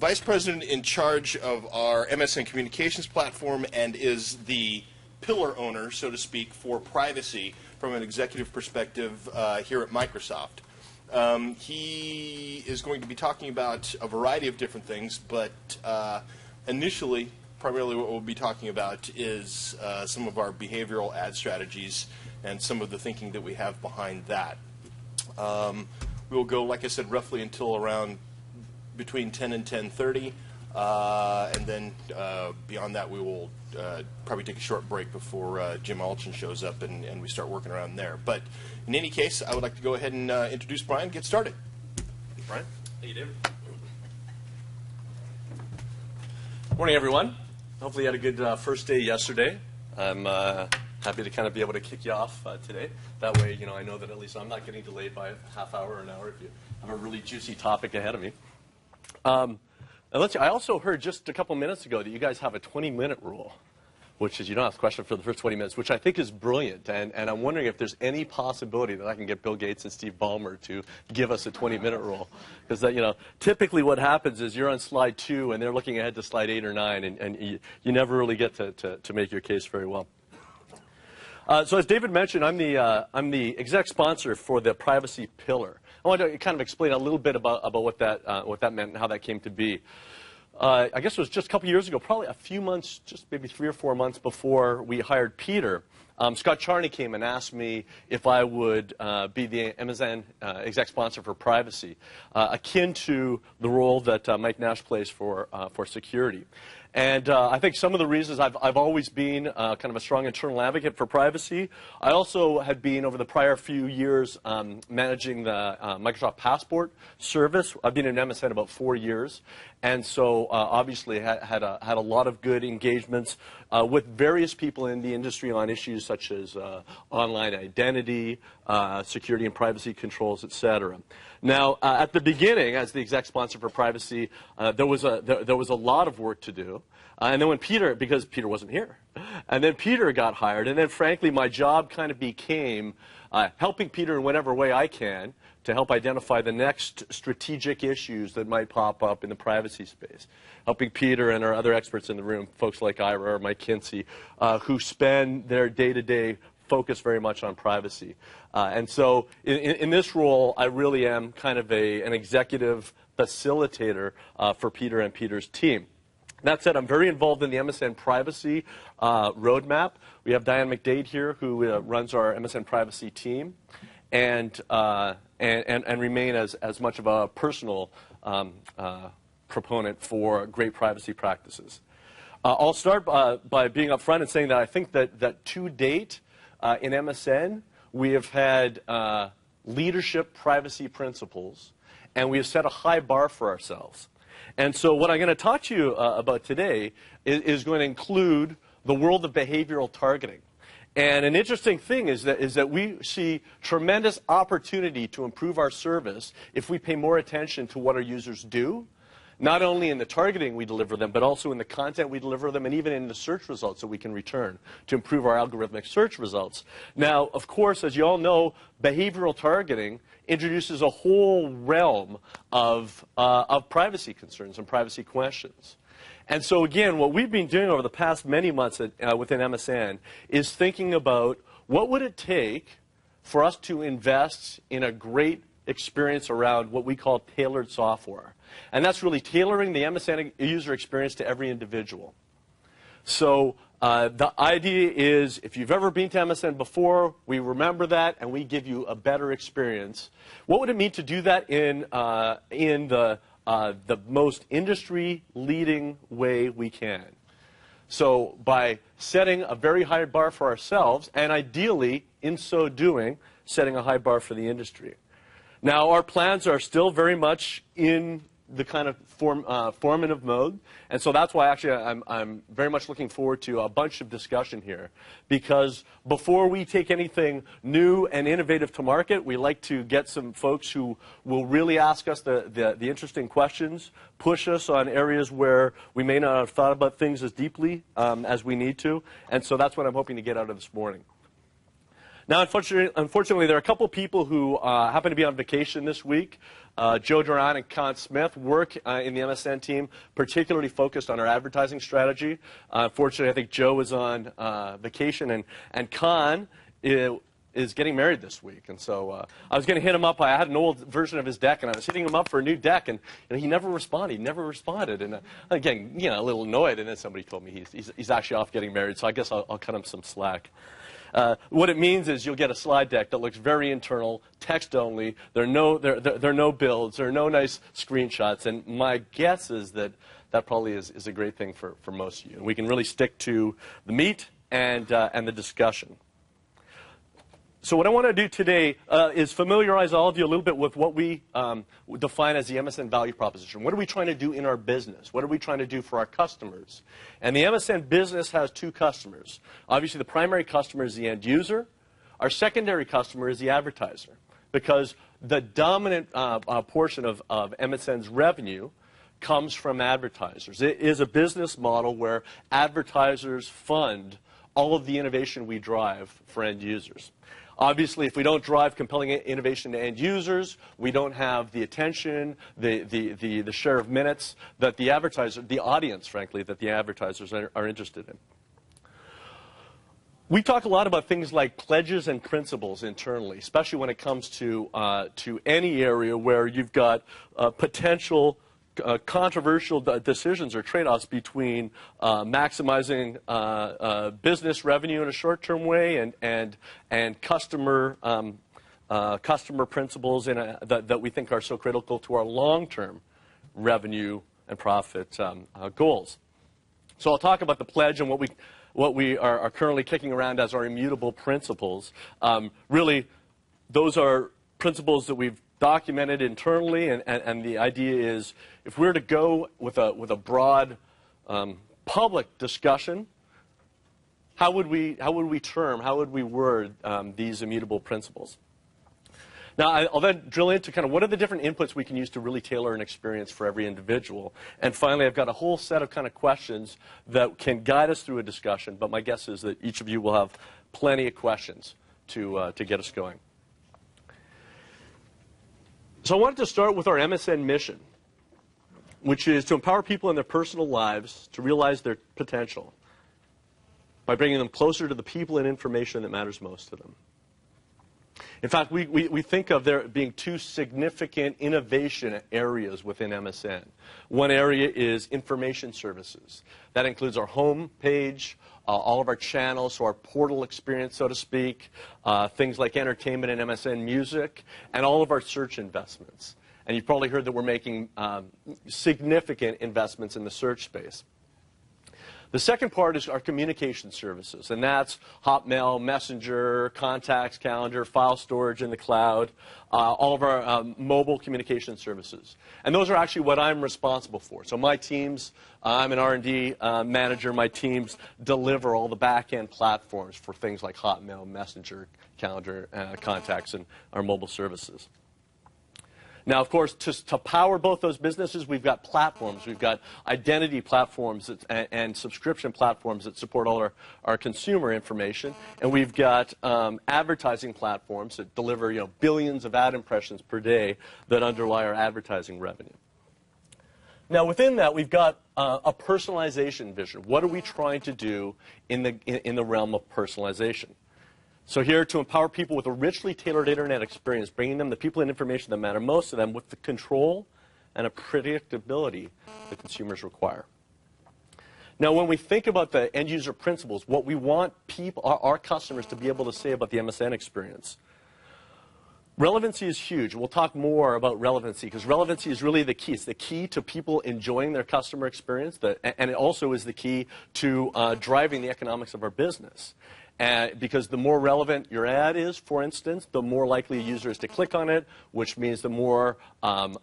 Vice President in charge of our MSN communications platform and is the pillar owner, so to speak, for privacy from an executive perspective here at Microsoft. He is going to be talking about a variety of different things, but initially, primarily what we'll be talking about is some of our behavioral ad strategies and some of the thinking that we have behind that. We'll go, like I said, roughly until around between 10 and 10:30, and then beyond that we will probably take a short break before Jim Alchin shows up and we start working around there. But in any case, I would like to go ahead and introduce Brian and get started. Brian? Thank you, David. Morning, everyone. Hopefully you had a good first day yesterday. I'm happy to kind of be able to kick you off today. That way, you know, I know that at least I'm not getting delayed by a half hour or an hour if you have a really juicy topic ahead of me. I also heard just a couple minutes ago that you guys have a 20-minute rule, which is you don't ask a question for the first 20 minutes, which I think is brilliant. And I'm wondering if there's any possibility that I can get Bill Gates and Steve Ballmer to give us a 20-minute rule. Because, you know, typically what happens is you're on slide 2 and they're looking ahead to slide 8 or 9, and you never really get to make your case very well. So as David mentioned, I'm the exec sponsor for the privacy pillar. I want to kind of explain a little bit about what that meant and how that came to be. I guess it was just a couple years ago, probably a few months, just maybe 3 or 4 months before we hired Peter. Scott Charney came and asked me if I would be the MSN exec sponsor for privacy, akin to the role that Mike Nash plays for security. And I think some of the reasons I've always been kind of a strong internal advocate for privacy. I also had been, over the prior few years, managing the Microsoft Passport service. I've been in MSN about 4 years. And so obviously had a lot of good engagements with various people in the industry on issues such as online identity, security and privacy controls, et cetera. Now, at the beginning, as the exec sponsor for privacy, there was a lot of work to do. And then when because Peter wasn't here, and then Peter got hired, and then frankly, my job kind of became helping Peter in whatever way I can to help identify the next strategic issues that might pop up in the privacy space. Helping Peter and our other experts in the room, folks like Ira or Mike Kinsey, who spend their day-to-day focus very much on privacy. And so in this role, I really am kind of an executive facilitator for Peter and Peter's team. That said, I'm very involved in the MSN privacy roadmap. We have Diane McDade here, who runs our MSN privacy team, and remain as much of a personal proponent for great privacy practices. I'll start by being upfront and saying that I think that to date in MSN, we have had leadership privacy principles, and we have set a high bar for ourselves. And so what I'm going to talk to you about today is going to include the world of behavioral targeting. And an interesting thing is that we see tremendous opportunity to improve our service if we pay more attention to what our users do, not only in the targeting we deliver them, but also in the content we deliver them, and even in the search results that we can return to improve our algorithmic search results. Now, of course, as you all know, behavioral targeting introduces a whole realm of privacy concerns and privacy questions. And so, again, what we've been doing over the past many months within MSN is thinking about what would it take for us to invest in a great experience around what we call tailored software. And that's really tailoring the MSN user experience to every individual. So the idea is, if you've ever been to MSN before, we remember that and we give you a better experience. What would it mean to do that in the most industry-leading way we can? So by setting a very high bar for ourselves, and ideally, in so doing, setting a high bar for the industry. Now, our plans are still very much in the kind of formative mode, and so that's why actually I'm very much looking forward to a bunch of discussion here, because before we take anything new and innovative to market, we like to get some folks who will really ask us the interesting questions, push us on areas where we may not have thought about things as deeply as we need to, and so that's what I'm hoping to get out of this morning. Now, unfortunately, there are a couple people who happen to be on vacation this week. Joe Duran and Con Smith work in the MSN team, particularly focused on our advertising strategy. Unfortunately, I think Joe is on vacation, and Con is getting married this week. And so I was going to hit him up. I had an old version of his deck, and I was hitting him up for a new deck, and he never responded. He never responded. And again, a little annoyed. And then somebody told me he's actually off getting married, so I guess I'll cut him some slack. What it means is you'll get a slide deck that looks very internal, text only. There are no builds. There are no nice screenshots. And my guess is that probably is a great thing for most of you. And we can really stick to the meat and the discussion. So what I want to do today is familiarize all of you a little bit with what we define as the MSN value proposition. What are we trying to do in our business? What are we trying to do for our customers? And the MSN business has two customers. Obviously, the primary customer is the end user. Our secondary customer is the advertiser, because the dominant portion of MSN's revenue comes from advertisers. It is a business model where advertisers fund all of the innovation we drive for end users. Obviously, if we don't drive compelling innovation to end users, we don't have the attention, the share of minutes that the advertiser, the audience, frankly, that the advertisers are interested in. We talk a lot about things like pledges and principles internally, especially when it comes to any area where you've got potential controversial decisions or trade-offs between maximizing business revenue in a short-term way and customer principles that we think are so critical to our long-term revenue and profit goals. So I'll talk about the pledge and what we are currently kicking around as our immutable principles. Really, those are principles that we've documented internally, and the idea is if we're to go with a broad public discussion, how would we word these immutable principles? Now, I'll then drill into kind of what are the different inputs we can use to really tailor an experience for every individual. And finally, I've got a whole set of kind of questions that can guide us through a discussion, but my guess is that each of you will have plenty of questions to get us going. So I wanted to start with our MSN mission, which is to empower people in their personal lives to realize their potential by bringing them closer to the people and information that matters most to them. In fact, we think of there being two significant innovation areas within MSN. One area is information services. That includes our home page, all of our channels, so our portal experience, so to speak, things like entertainment and MSN Music, and all of our search investments. And you've probably heard that we're making significant investments in the search space. The second part is our communication services, and that's Hotmail, Messenger, contacts, calendar, file storage in the cloud, all of our mobile communication services. And those are actually what I'm responsible for. So my teams, I'm an R&D manager, my teams deliver all the back-end platforms for things like Hotmail, Messenger, calendar, contacts, and our mobile services. Now, of course, to power both those businesses, we've got platforms. We've got identity platforms and subscription platforms that support all our consumer information. And we've got advertising platforms that deliver billions of ad impressions per day that underlie our advertising revenue. Now, within that, we've got a personalization vision. What are we trying to do in the realm of personalization? So here to empower people with a richly tailored internet experience, bringing them the people and information that matter most to them with the control and a predictability that consumers require. Now, when we think about the end user principles, what we want our customers to be able to say about the MSN experience, relevancy is huge. We'll talk more about relevancy because relevancy is really the key. It's the key to people enjoying their customer experience, and it also is the key to driving the economics of our business. Because the more relevant your ad is, for instance, the more likely a user is to click on it, which means the more an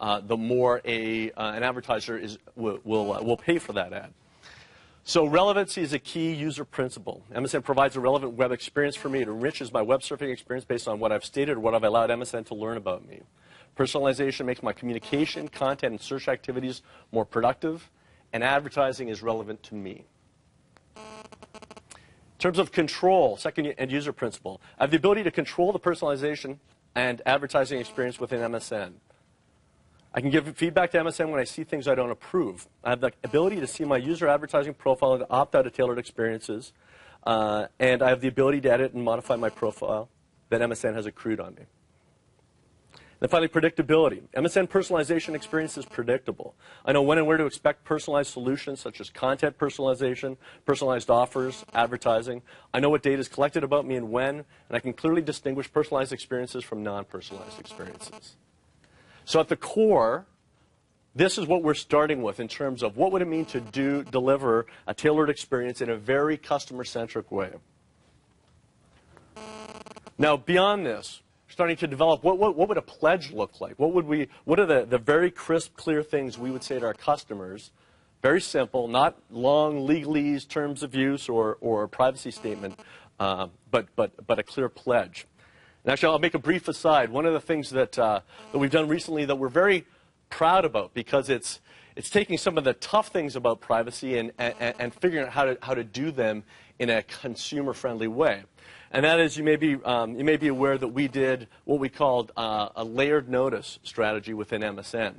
advertiser will pay for that ad. So relevancy is a key user principle. MSN provides a relevant web experience for me. It enriches my web surfing experience based on what I've stated or what I've allowed MSN to learn about me. Personalization makes my communication, content, and search activities more productive, and advertising is relevant to me. In terms of control, second end user principle, I have the ability to control the personalization and advertising experience within MSN. I can give feedback to MSN when I see things I don't approve. I have the ability to see my user advertising profile and to opt out of tailored experiences. And I have the ability to edit and modify my profile that MSN has accrued on me. And finally, predictability. MSN personalization experience is predictable. I know when and where to expect personalized solutions, such as content personalization, personalized offers, advertising. I know what data is collected about me and when, and I can clearly distinguish personalized experiences from non-personalized experiences. So at the core, this is what we're starting with in terms of what would it mean to deliver a tailored experience in a very customer-centric way. Now, beyond this, starting to develop what would a pledge look like? What are the very crisp, clear things we would say to our customers? Very simple, not long legalese, terms of use, or a privacy statement, but a clear pledge. And actually, I'll make a brief aside. One of the things that we've done recently that we're very proud about, because it's taking some of the tough things about privacy and figuring out how to do them in a consumer-friendly way. And that is, you may be aware that we did what we called a layered notice strategy within MSN,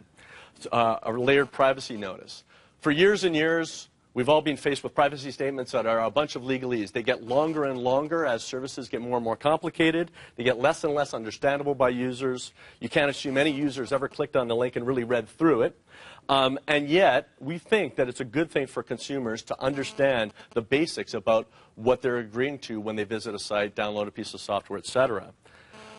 a layered privacy notice. For years and years, we've all been faced with privacy statements that are a bunch of legalese. They get longer and longer as services get more and more complicated. They get less and less understandable by users. You can't assume any users ever clicked on the link and really read through it. And yet, we think that it's a good thing for consumers to understand the basics about what they're agreeing to when they visit a site, download a piece of software, et cetera.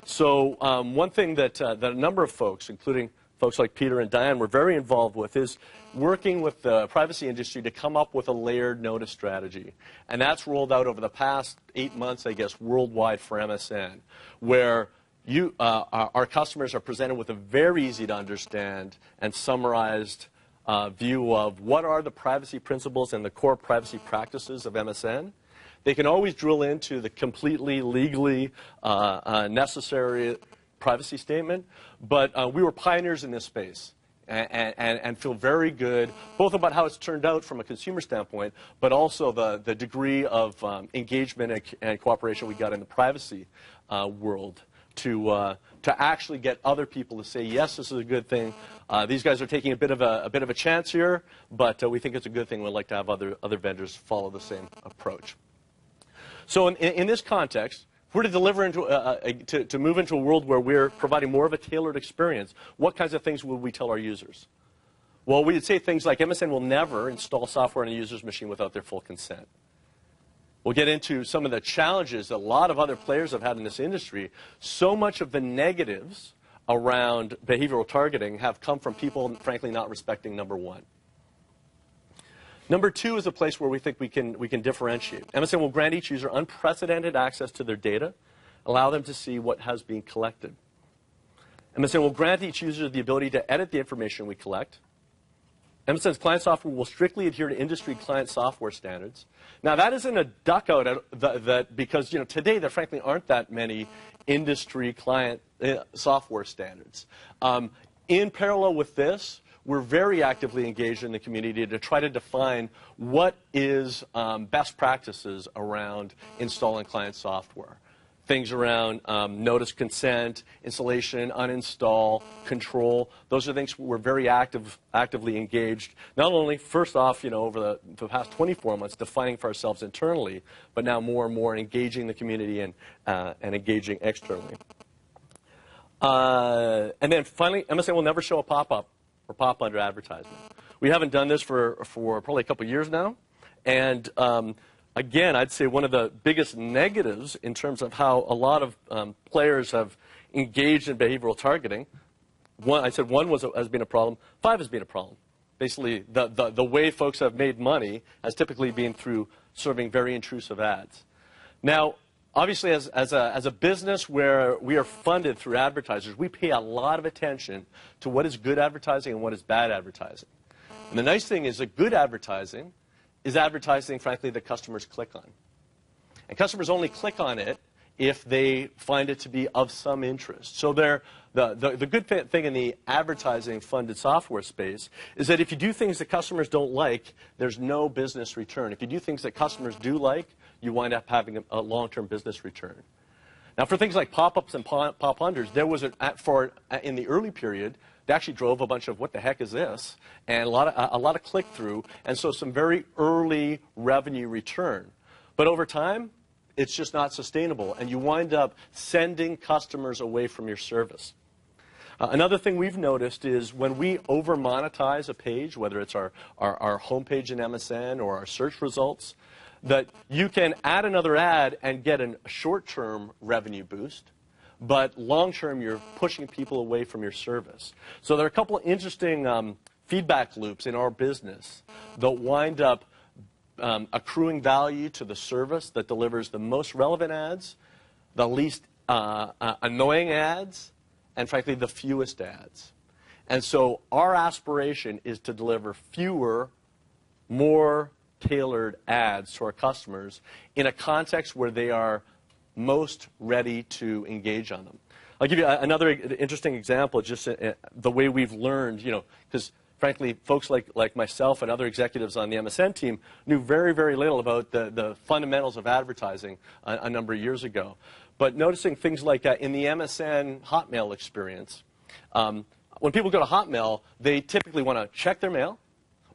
So one thing that a number of folks, including folks like Peter and Diane, were very involved with is working with the privacy industry to come up with a layered notice strategy. And that's rolled out over the past 8 months, I guess, worldwide for MSN, where our customers are presented with a very easy to understand and summarized view of what are the privacy principles and the core privacy practices of MSN. They can always drill into the completely legally necessary privacy statement, but we were pioneers in this space and feel very good both about how it's turned out from a consumer standpoint, but also the degree of engagement and cooperation we got in the privacy world to actually get other people to say, yes, this is a good thing. These guys are taking a bit of a chance here, but we think it's a good thing. We'd like to have other vendors follow the same approach. So in this context, if we're to deliver to move into a world where we're providing more of a tailored experience, what kinds of things would we tell our users? Well, we'd say things like MSN will never install software on a user's machine without their full consent. We'll get into some of the challenges that a lot of other players have had in this industry. So much of the negatives around behavioral targeting have come from people, frankly, not respecting number one. Number two is a place where we think we can differentiate. MSN will grant each user unprecedented access to their data, allow them to see what has been collected. MSN will grant each user the ability to edit the information we collect. MSN's client software will strictly adhere to industry client software standards. Now, that isn't a duck out because today there frankly aren't that many industry client software standards. In parallel with this, we're very actively engaged in the community to try to define what is best practices around installing client software. Things around notice consent, installation, uninstall, control. Those are things we're very actively engaged. Not only, first off, over the past 24 months, defining for ourselves internally, but now more and more engaging the community and engaging externally. And then finally, MSN will never show a pop-up or pop under advertisement. We haven't done this for probably a couple years now. And again, I'd say one of the biggest negatives in terms of how a lot of players have engaged in behavioral targeting, one has been a problem, 5 has been a problem. Basically, the way folks have made money has typically been through serving very intrusive ads. Now, obviously, as a business where we are funded through advertisers, we pay a lot of attention to what is good advertising and what is bad advertising. And the nice thing is that good advertising is advertising, frankly, that customers click on. And customers only click on it if they find it to be of some interest. So the good thing in the advertising-funded software space is that if you do things that customers don't like, there's no business return. If you do things that customers do like, you wind up having a long-term business return. Now, for things like pop-ups and pop-unders, there was in the early period, they actually drove a bunch of what the heck is this, and a lot of click-through, and so some very early revenue return. But over time, it's just not sustainable, and you wind up sending customers away from your service. Another thing we've noticed is when we over-monetize a page, whether it's our homepage in MSN or our search results, that you can add another ad and get a short-term revenue boost, but long-term you're pushing people away from your service. So there are a couple of interesting feedback loops in our business that wind up accruing value to the service that delivers the most relevant ads, the least annoying ads, and frankly, the fewest ads. And so our aspiration is to deliver fewer, more tailored ads to our customers in a context where they are most ready to engage on them. I'll give you another interesting example, just the way we've learned, because frankly, folks like myself and other executives on the MSN team knew very, very little about the fundamentals of advertising a number of years ago. But noticing things like in the MSN Hotmail experience, when people go to Hotmail, they typically want to check their mail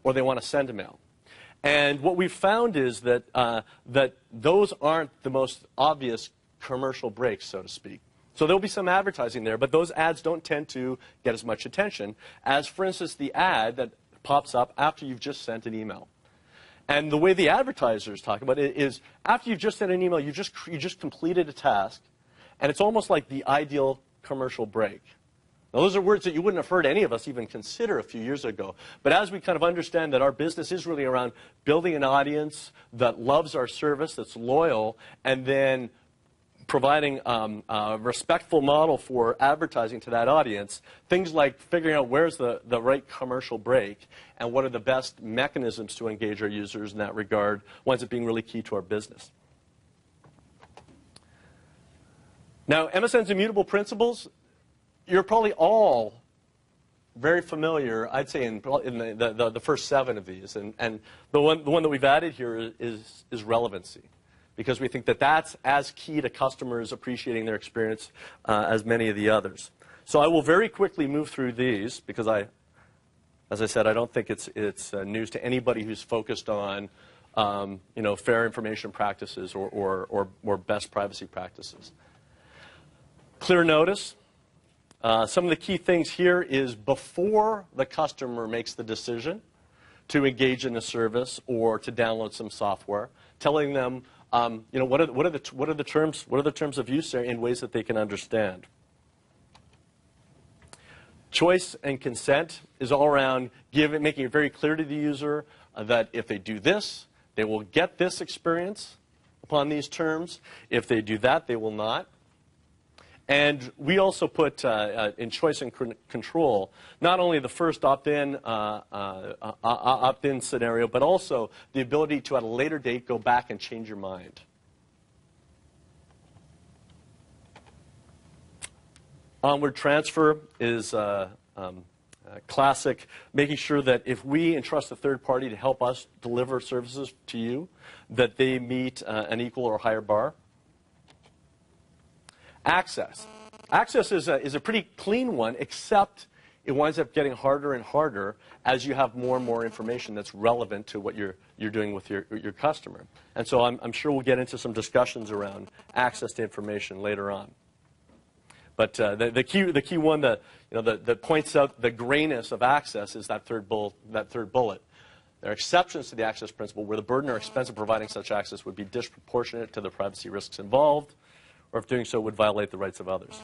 or they want to send a mail. And what we've found is that, that those aren't the most obvious commercial breaks, so to speak. So there'll be some advertising there, but those ads don't tend to get as much attention as, for instance, the ad that pops up after you've just sent an email. And the way the advertisers talk about it is after you've just sent an email, you just completed a task, and it's almost like the ideal commercial break. Now, those are words that you wouldn't have heard any of us even consider a few years ago. But as we kind of understand that our business is really around building an audience that loves our service, that's loyal, and then providing a respectful model for advertising to that audience, things like figuring out where's the right commercial break and what are the best mechanisms to engage our users in that regard winds up being really key to our business. Now, MSN's immutable principles, you're probably all very familiar, I'd say, in the first 7 of these. And the one that we've added here is relevancy, because we think that that's as key to customers appreciating their experience as many of the others. So I will very quickly move through these because as I said, I don't think it's news to anybody who's focused on fair information practices or best privacy practices. Clear notice. Some of the key things here is before the customer makes the decision to engage in a service or to download some software, telling them what are the terms of use there in ways that they can understand. Choice and consent is all around making it very clear to the user that if they do this, they will get this experience upon these terms. If they do that, they will not. And we also put in choice and control not only the first opt-in scenario, but also the ability to, at a later date, go back and change your mind. Onward transfer is classic, making sure that if we entrust a third party to help us deliver services to you, that they meet an equal or higher bar. Access. Access is a pretty clean one, except it winds up getting harder and harder as you have more and more information that's relevant to what you're doing with your customer. And so I'm sure we'll get into some discussions around access to information later on. But the key one that points out the grayness of access is that third bullet. There are exceptions to the access principle where the burden or expense of providing such access would be disproportionate to the privacy risks involved, or if doing so would violate the rights of others.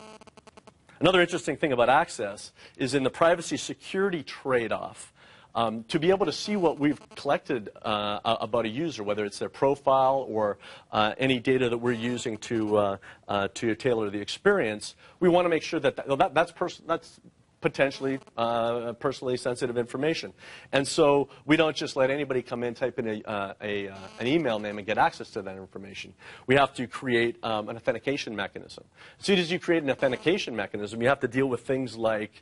Another interesting thing about access is in the privacy security trade-off, to be able to see what we've collected about a user, whether it's their profile or any data that we're using to tailor the experience, we want to make sure that's potentially personally sensitive information. And so we don't just let anybody come in, type in an email name and get access to that information. We have to create an authentication mechanism. As soon as you create an authentication mechanism, you have to deal with things like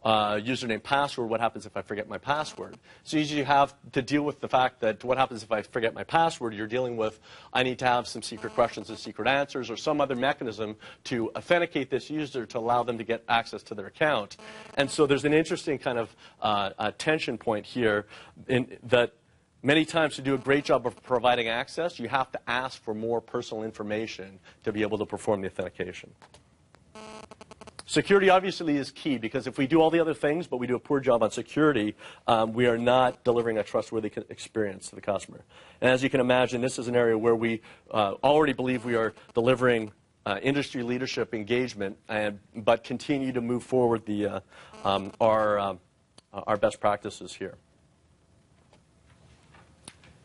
username, password, what happens if I forget my password? So usually you have to deal with the fact that what happens if I forget my password, you're dealing with, I need to have some secret questions and secret answers or some other mechanism to authenticate this user to allow them to get access to their account. And so there's an interesting kind of tension point here in that many times to do a great job of providing access, you have to ask for more personal information to be able to perform the authentication. Security obviously is key because if we do all the other things but we do a poor job on security, we are not delivering a trustworthy experience to the customer. And as you can imagine, this is an area where we already believe we are delivering industry leadership engagement, but continue to move forward our best practices here.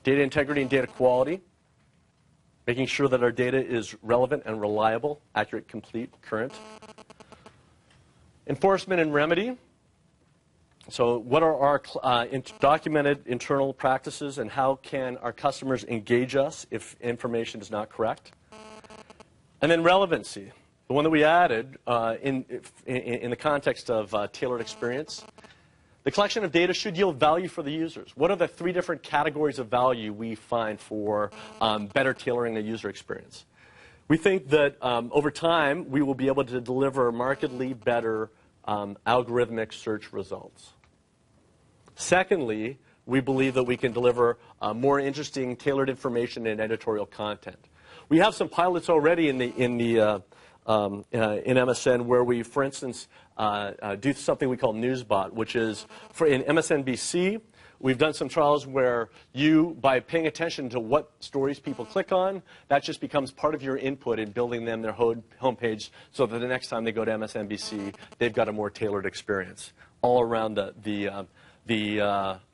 Data integrity and data quality, making sure that our data is relevant and reliable, accurate, complete, current. Enforcement and remedy. So what are our documented internal practices and how can our customers engage us if information is not correct? And then relevancy, the one that we added in the context of tailored experience. The collection of data should yield value for the users. What are the 3 different categories of value we find for better tailoring the user experience? We think that over time, we will be able to deliver markedly better algorithmic search results. Secondly, we believe that we can deliver more interesting, tailored information and editorial content. We have some pilots already in MSN where we, for instance, do something we call NewsBot, which is in MSNBC. We've done some trials where you, by paying attention to what stories people click on, that just becomes part of your input in building them their homepage so that the next time they go to MSNBC, they've got a more tailored experience all around the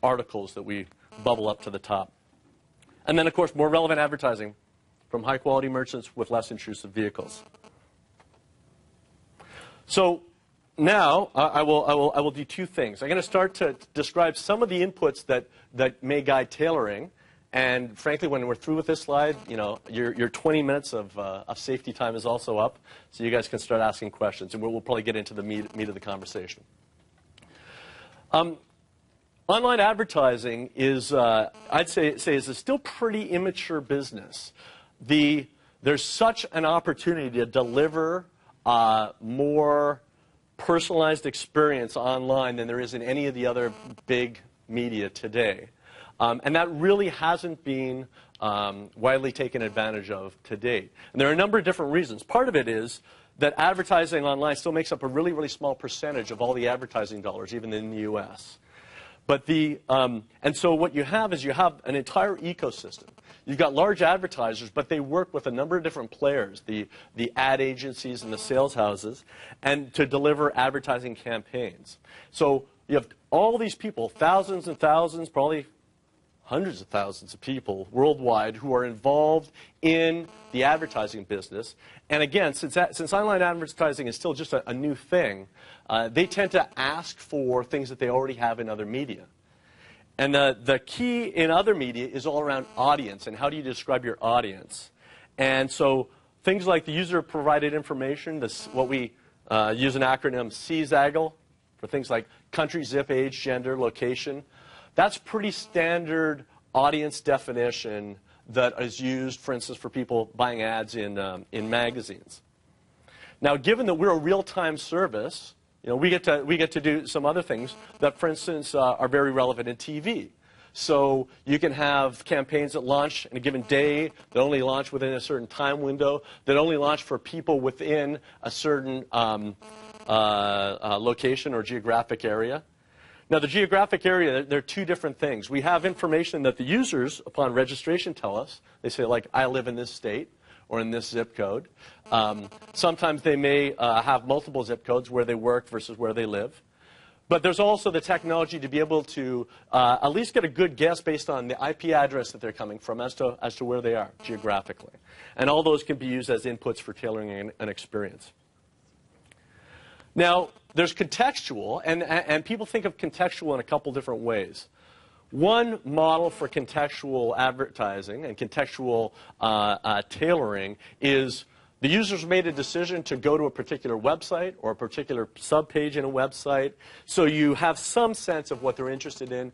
articles that we bubble up to the top. And then, of course, more relevant advertising from high-quality merchants with less intrusive vehicles. So now I will do 2 things. I'm going to start to describe some of the inputs that may guide tailoring. And frankly, when we're through with this slide, your 20 minutes of safety time is also up, so you guys can start asking questions, and we'll probably get into the meat of the conversation. Online advertising is, I'd say is a still pretty immature business. There's such an opportunity to deliver more personalized experience online than there is in any of the other big media today. And that really hasn't been widely taken advantage of to date. And there are a number of different reasons. Part of it is that advertising online still makes up a really, really small percentage of all the advertising dollars, even in the US. But and so what you have is you have an entire ecosystem. You've got large advertisers, but they work with a number of different players, the ad agencies and the sales houses, and to deliver advertising campaigns. So you have all these people, thousands and thousands, probably hundreds of thousands of people worldwide who are involved in the advertising business. And again, since online advertising is still just a new thing, they tend to ask for things that they already have in other media. And the key in other media is all around audience and how do you describe your audience. And so things like the user-provided information, what we use an acronym CZAGL for things like country, zip, age, gender, location. That's pretty standard audience definition that is used, for instance, for people buying ads in magazines. Now, given that we're a real-time service, we get to do some other things that, for instance, are very relevant in TV. So you can have campaigns that launch in a given day, that only launch within a certain time window, that only launch for people within a certain location or geographic area. Now, the geographic area, there are 2 different things. We have information that the users, upon registration, tell us. They say, like, I live in this state or in this zip code. Sometimes they may have multiple zip codes where they work versus where they live. But there's also the technology to be able to at least get a good guess based on the IP address that they're coming from as to where they are geographically. And all those can be used as inputs for tailoring an experience. Now, there's contextual, and people think of contextual in a couple different ways. One model for contextual advertising and contextual tailoring is The user's made a decision to go to a particular website or a particular subpage in a website, so you have some sense of what they're interested in.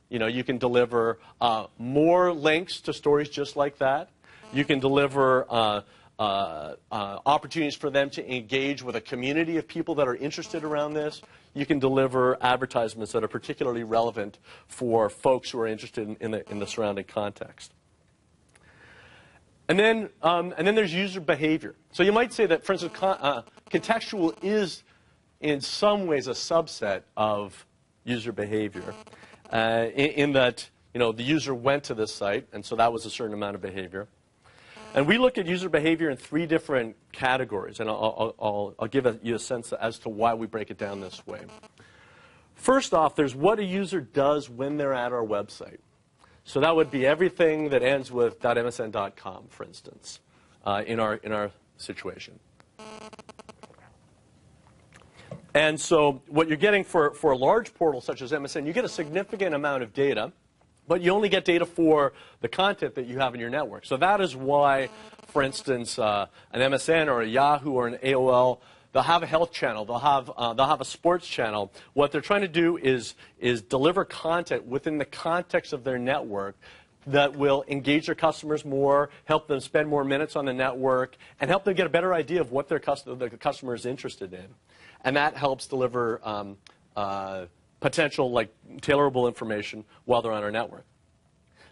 You know, you can deliver more links to stories just like that. You can deliver opportunities for them to engage with a community of people that are interested around this. You can deliver advertisements that are particularly relevant for folks who are interested in the surrounding context. And then there's user behavior. So you might say that, for instance, contextual is in some ways a subset of user behavior, in that, you know, the user went to this site, and so that was a certain amount of behavior. And we look at user behavior in 3 different categories, and I'll give you a sense as to why we break it down this way. First off, there's what a user does when they're at our website. So that would be everything that ends with .msn.com, for instance, in our situation. And so what you're getting for a large portal such as MSN, you get a significant amount of data, but you only get data for the content that you have in your network. So that is why, for instance, an MSN or a Yahoo or an AOL, they'll have a health channel. They'll have a sports channel. What they're trying to do is deliver content within the context of their network that will engage their customers more, help them spend more minutes on the network, and help them get a better idea of what the customer is interested in. And that helps deliver potential, like, tailorable information while they're on our network.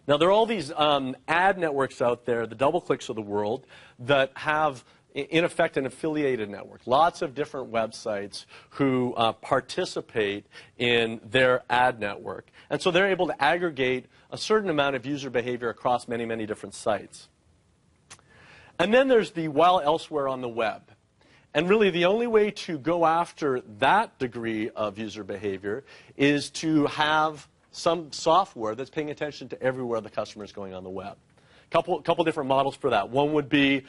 Now, there are all these ad networks out there, the DoubleClicks of the world, that have, in effect, an affiliated network. Lots of different websites who participate in their ad network. And so they're able to aggregate a certain amount of user behavior across many, many different sites. And then there's the while elsewhere on the web. And really, the only way to go after that degree of user behavior is to have some software that's paying attention to everywhere the customer is going on the web. Couple different models for that. One would be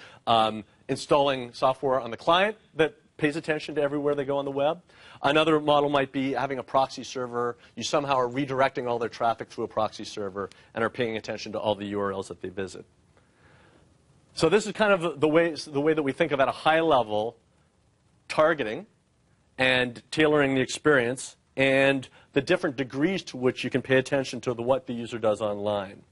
installing software on the client that pays attention to everywhere they go on the web. Another model might be having a proxy server. You somehow are redirecting all their traffic through a proxy server and are paying attention to all the URLs that they visit. So this is kind of the way that we think of at a high level targeting and tailoring the experience and the different degrees to which you can pay attention to what the user does online.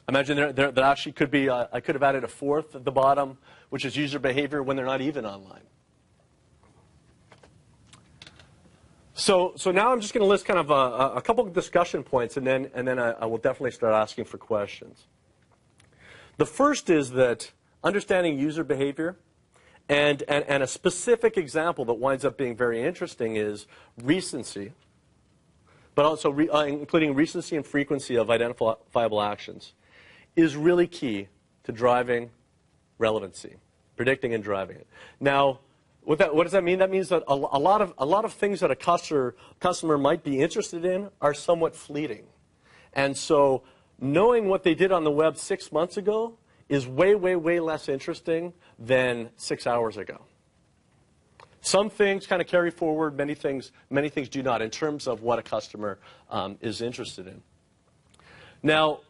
Imagine there actually could be, I could have added a 4th at the bottom, which is user behavior when they're not even online. So now I'm just going to list kind of a couple of discussion points, and then I will definitely start asking for questions. The first is that understanding user behavior, and a specific example that winds up being very interesting is recency, but also including recency and frequency of identifiable actions, is really key to driving relevancy, predicting and driving it. Now, what does that mean? That means that a lot of things that a customer might be interested in are somewhat fleeting. And so knowing what they did on the web 6 months ago is way, way, way less interesting than 6 hours ago. Some things kind of carry forward, many things do not, in terms of what a customer is interested in. Now,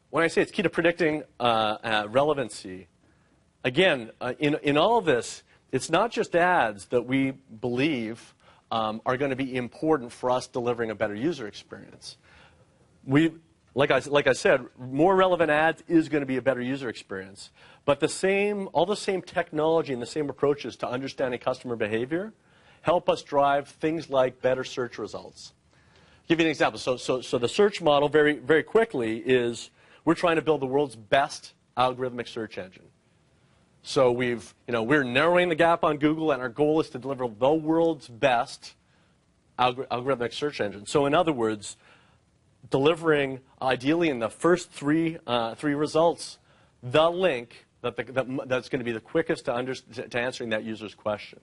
when I say it's key to predicting relevancy, again, in all of this, it's not just ads that we believe are going to be important for us delivering a better user experience. Like I said, more relevant ads is going to be a better user experience. But all the same technology and the same approaches to understanding customer behavior help us drive things like better search results. I'll give you an example. So the search model, very, very quickly, is we're trying to build the world's best algorithmic search engine. So we're narrowing the gap on Google, and our goal is to deliver the world's best algorithmic search engine. So in other words, delivering, ideally in the first three results, the link that's going to be the quickest to answering that user's question.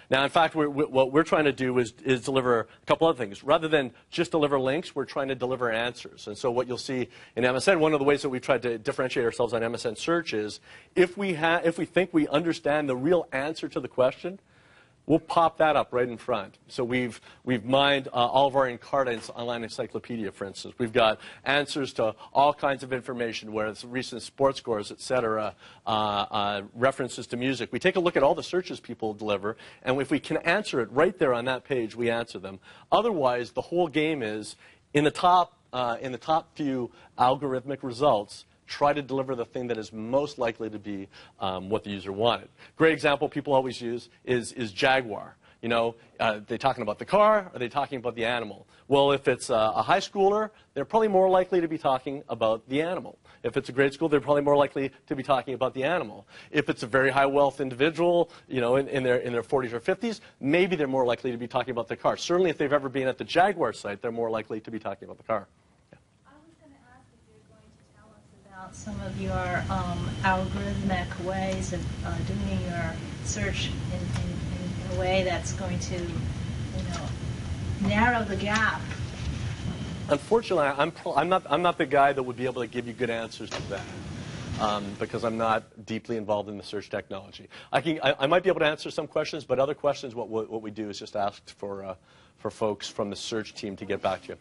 Now, in fact, what we're trying to do is deliver a couple other things. Rather than just deliver links, we're trying to deliver answers. And so what you'll see in MSN, one of the ways that we've tried to differentiate ourselves on MSN search is if we think we understand the real answer to the question, we'll pop that up right in front. So we've mined all of our Encarta online encyclopedia, for instance. We've got answers to all kinds of information, whether it's recent sports scores, et cetera, references to music. We take a look at all the searches people deliver, and if we can answer it right there on that page, we answer them. Otherwise, the whole game is in the top few algorithmic results, try to deliver the thing that is most likely to be what the user wanted. Great example people always use is Jaguar. You know, are they talking about the car? Or are they talking about the animal? Well, if it's a high schooler, they're probably more likely to be talking about the animal. If it's a grade school, they're probably more likely to be talking about the animal. If it's a very high wealth individual, you know, in their 40s or 50s, maybe they're more likely to be talking about the car. Certainly, if they've ever been at the Jaguar site, they're more likely to be talking about the car. About some of your algorithmic ways of doing your search in a way that's going to, narrow the gap. Unfortunately, I'm not the guy that would be able to give you good answers to that because I'm not deeply involved in the search technology. I might be able to answer some questions, but other questions, what we do is just ask for folks from the search team to get back to you.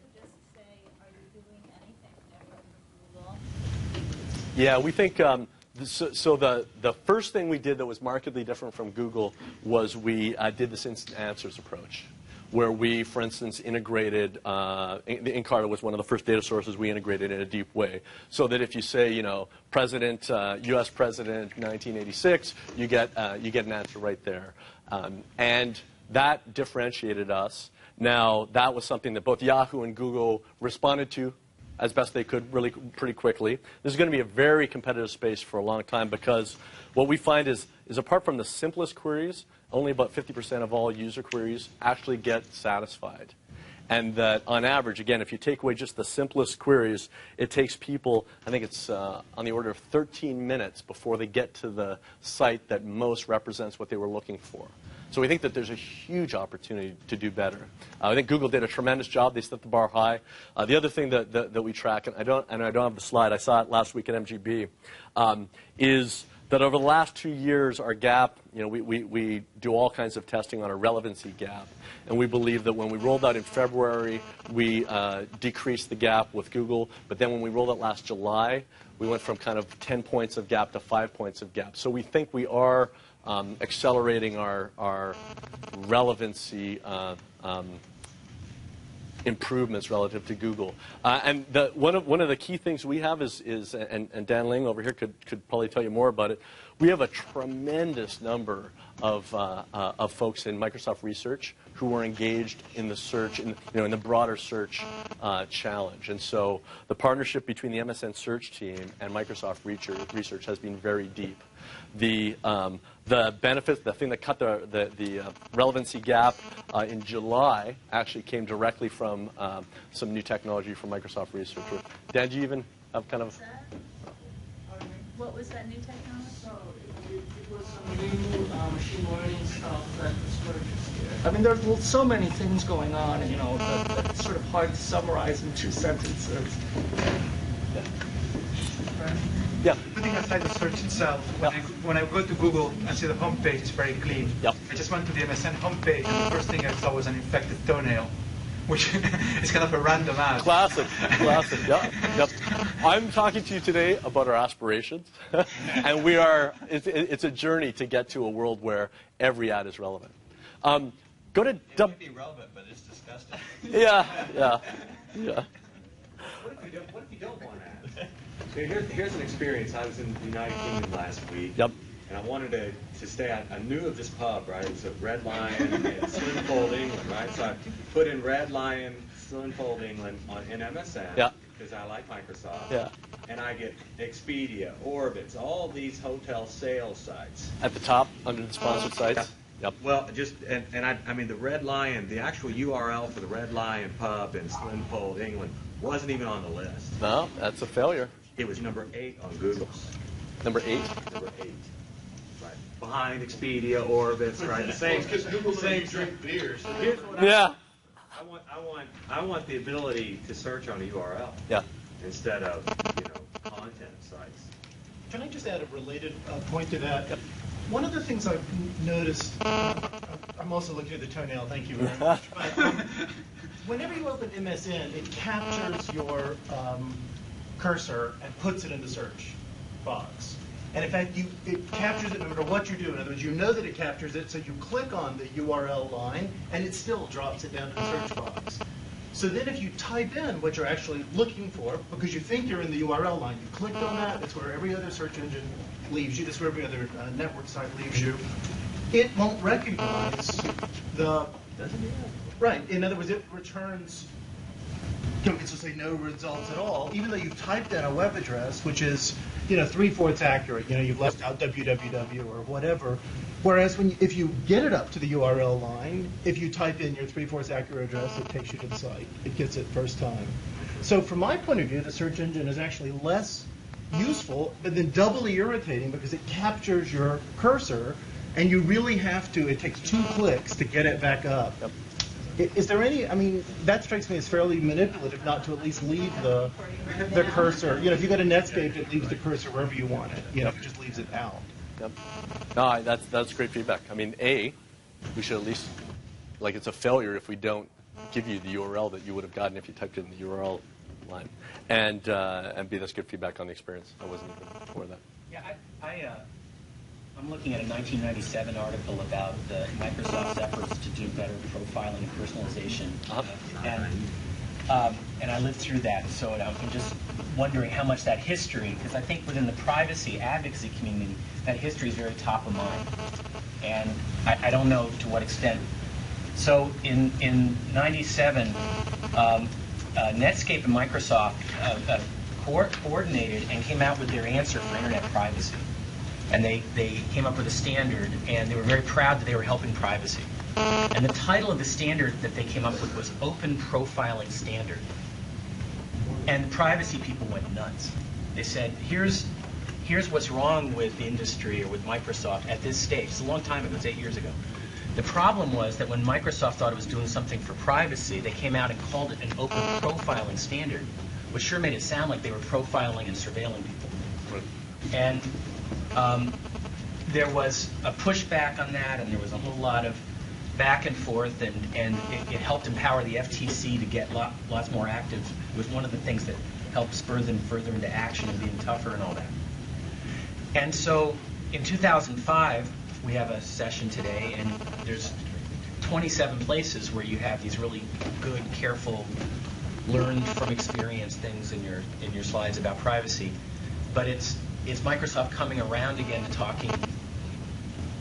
Yeah, we think, so the first thing we did that was markedly different from Google was we did this instant answers approach, where we, for instance, integrated, Encarta was one of the first data sources we integrated in a deep way, so that if you say, President, U.S. President 1986, you get an answer right there. And that differentiated us. Now, that was something that both Yahoo and Google responded to as best they could really pretty quickly. This is going to be a very competitive space for a long time because what we find is apart from the simplest queries, only about 50% of all user queries actually get satisfied. And that on average, again, if you take away just the simplest queries, it takes people, I think it's on the order of 13 minutes before they get to the site that most represents what they were looking for. So we think that there's a huge opportunity to do better. I think Google did a tremendous job. They set the bar high. The other thing that we track, and I don't have the slide, I saw it last week at MGB, is that over the last 2 years, our gap, we do all kinds of testing on a relevancy gap. And we believe that when we rolled out in February, we decreased the gap with Google. But then when we rolled out last July, we went from kind of 10 points of gap to 5 points of gap. So we think we are accelerating our relevancy improvements relative to Google. And one of the key things we have is and Dan Ling over here could probably tell you more about it, we have a tremendous number of folks in Microsoft Research who are engaged in the search, in the broader search challenge. And so the partnership between the MSN search team and Microsoft Research has been very deep. The benefits, the thing that cut the relevancy gap in July actually came directly from some new technology from Microsoft Research. Dan, do you even have kind of... What was that new technology? So it was some new machine learning stuff that was sort of here. I mean, there's so many things going on, that's sort of hard to summarize in 2 sentences. Yeah. Putting aside the search itself, when I go to Google and see the homepage is very clean, I just went to the MSN homepage and the first thing I saw was an infected toenail, which is kind of a random ad. Classic, yep. I'm talking to you today about our aspirations, and it's a journey to get to a world where every ad is relevant. Go to... It might be relevant, but it's disgusting. Yeah. What if you don't want ads? So here's an experience. I was in the United Kingdom last week. Yep. And I wanted to stay. I knew of this pub, right? It's a Red Lion in Slimfold, England, right? So I put in Red Lion, Slimfold, England in MSN. Yeah. Because I like Microsoft. Yeah. And I get Expedia, Orbitz, all these hotel sales sites. At the top, under the sponsored sites? Yeah. Yep. Well, I mean, the Red Lion, the actual URL for the Red Lion pub in Slimfold, England, wasn't even on the list. No, that's a failure. It was number 8 on Google. Number 8? Number 8. Right. Behind Expedia, Orbitz, right? The same. Because Google doesn't drink beer. So here's what I want the ability to search on a URL. Yeah. Instead of content sites. Can I just add a related point to that? Yep. One of the things I've noticed I'm also looking at the toenail, thank you very much. But whenever you open MSN, it captures your cursor and puts it in the search box. And in fact, it captures it no matter what you do. In other words, you know that it captures it, so you click on the URL line, and it still drops it down to the search box. So then if you type in what you're actually looking for, because you think you're in the URL line, you clicked on that, that's where every other search engine leaves you, that's where every other network site leaves you, it won't recognize the... Doesn't it? Right. In other words, it returns... It's to say no results at all, even though you've typed in a web address, which is, 3/4 accurate. You've left out www or whatever. Whereas if you get it up to the URL line, if you type in your 3/4 accurate address, it takes you to the site. It gets it first time. So from my point of view, the search engine is actually less useful, but then doubly irritating because it captures your cursor, and you really have to. It takes 2 clicks to get it back up. Yep. Is there any, that strikes me as fairly manipulative not to at least leave the cursor. If you go to Netscape, it leaves the cursor wherever you want it. It just leaves it out. Yep. No, that's great feedback. We should at least, it's a failure if we don't give you the URL that you would have gotten if you typed it in the URL line. And B, that's good feedback on the experience. I wasn't even aware of that. Yeah, I'm looking at a 1997 article about Microsoft's efforts to do better profiling and personalization. And I lived through that, so I'm just wondering how much that history, because I think within the privacy advocacy community, that history is very top of mind. And I don't know to what extent. So in 97, Netscape and Microsoft coordinated and came out with their answer for internet privacy. And they came up with a standard, and they were very proud that they were helping privacy. And the title of the standard that they came up with was Open Profiling Standard. And the privacy people went nuts. They said, here's what's wrong with the industry or with Microsoft at this stage. It's a long time ago, it's 8 years ago. The problem was that when Microsoft thought it was doing something for privacy, they came out and called it an open profiling standard, which sure made it sound like they were profiling and surveilling people. And there was a pushback on that, and there was a whole lot of back and forth, and it helped empower the FTC to get lots more active. It was one of the things that helped spur them further into action and being tougher and all that. And so in 2005, we have a session today, and there's 27 places where you have these really good, careful, learned from experience things in your slides about privacy. But it's Microsoft coming around again to talking,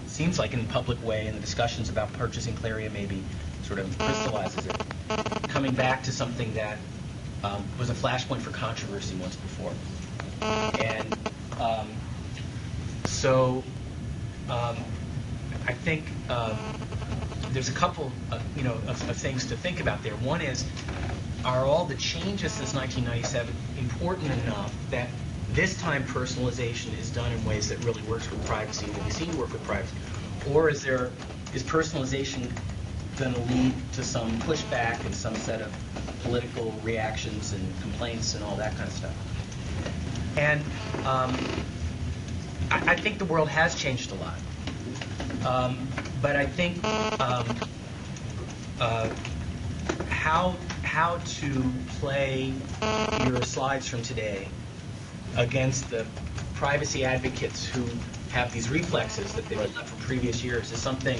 seems like in a public way, and the discussions about purchasing Claria maybe sort of crystallizes it, coming back to something that was a flashpoint for controversy once before. And I think there's a couple of things to think about there. One is, are all the changes since 1997 important enough that this time personalization is done in ways that really works with privacy and will be seen to work with privacy? Or is personalization going to lead to some pushback and some set of political reactions and complaints and all that kind of stuff? And I think the world has changed a lot. But I think how to play your slides from today against the privacy advocates who have these reflexes that they've built up from previous years is something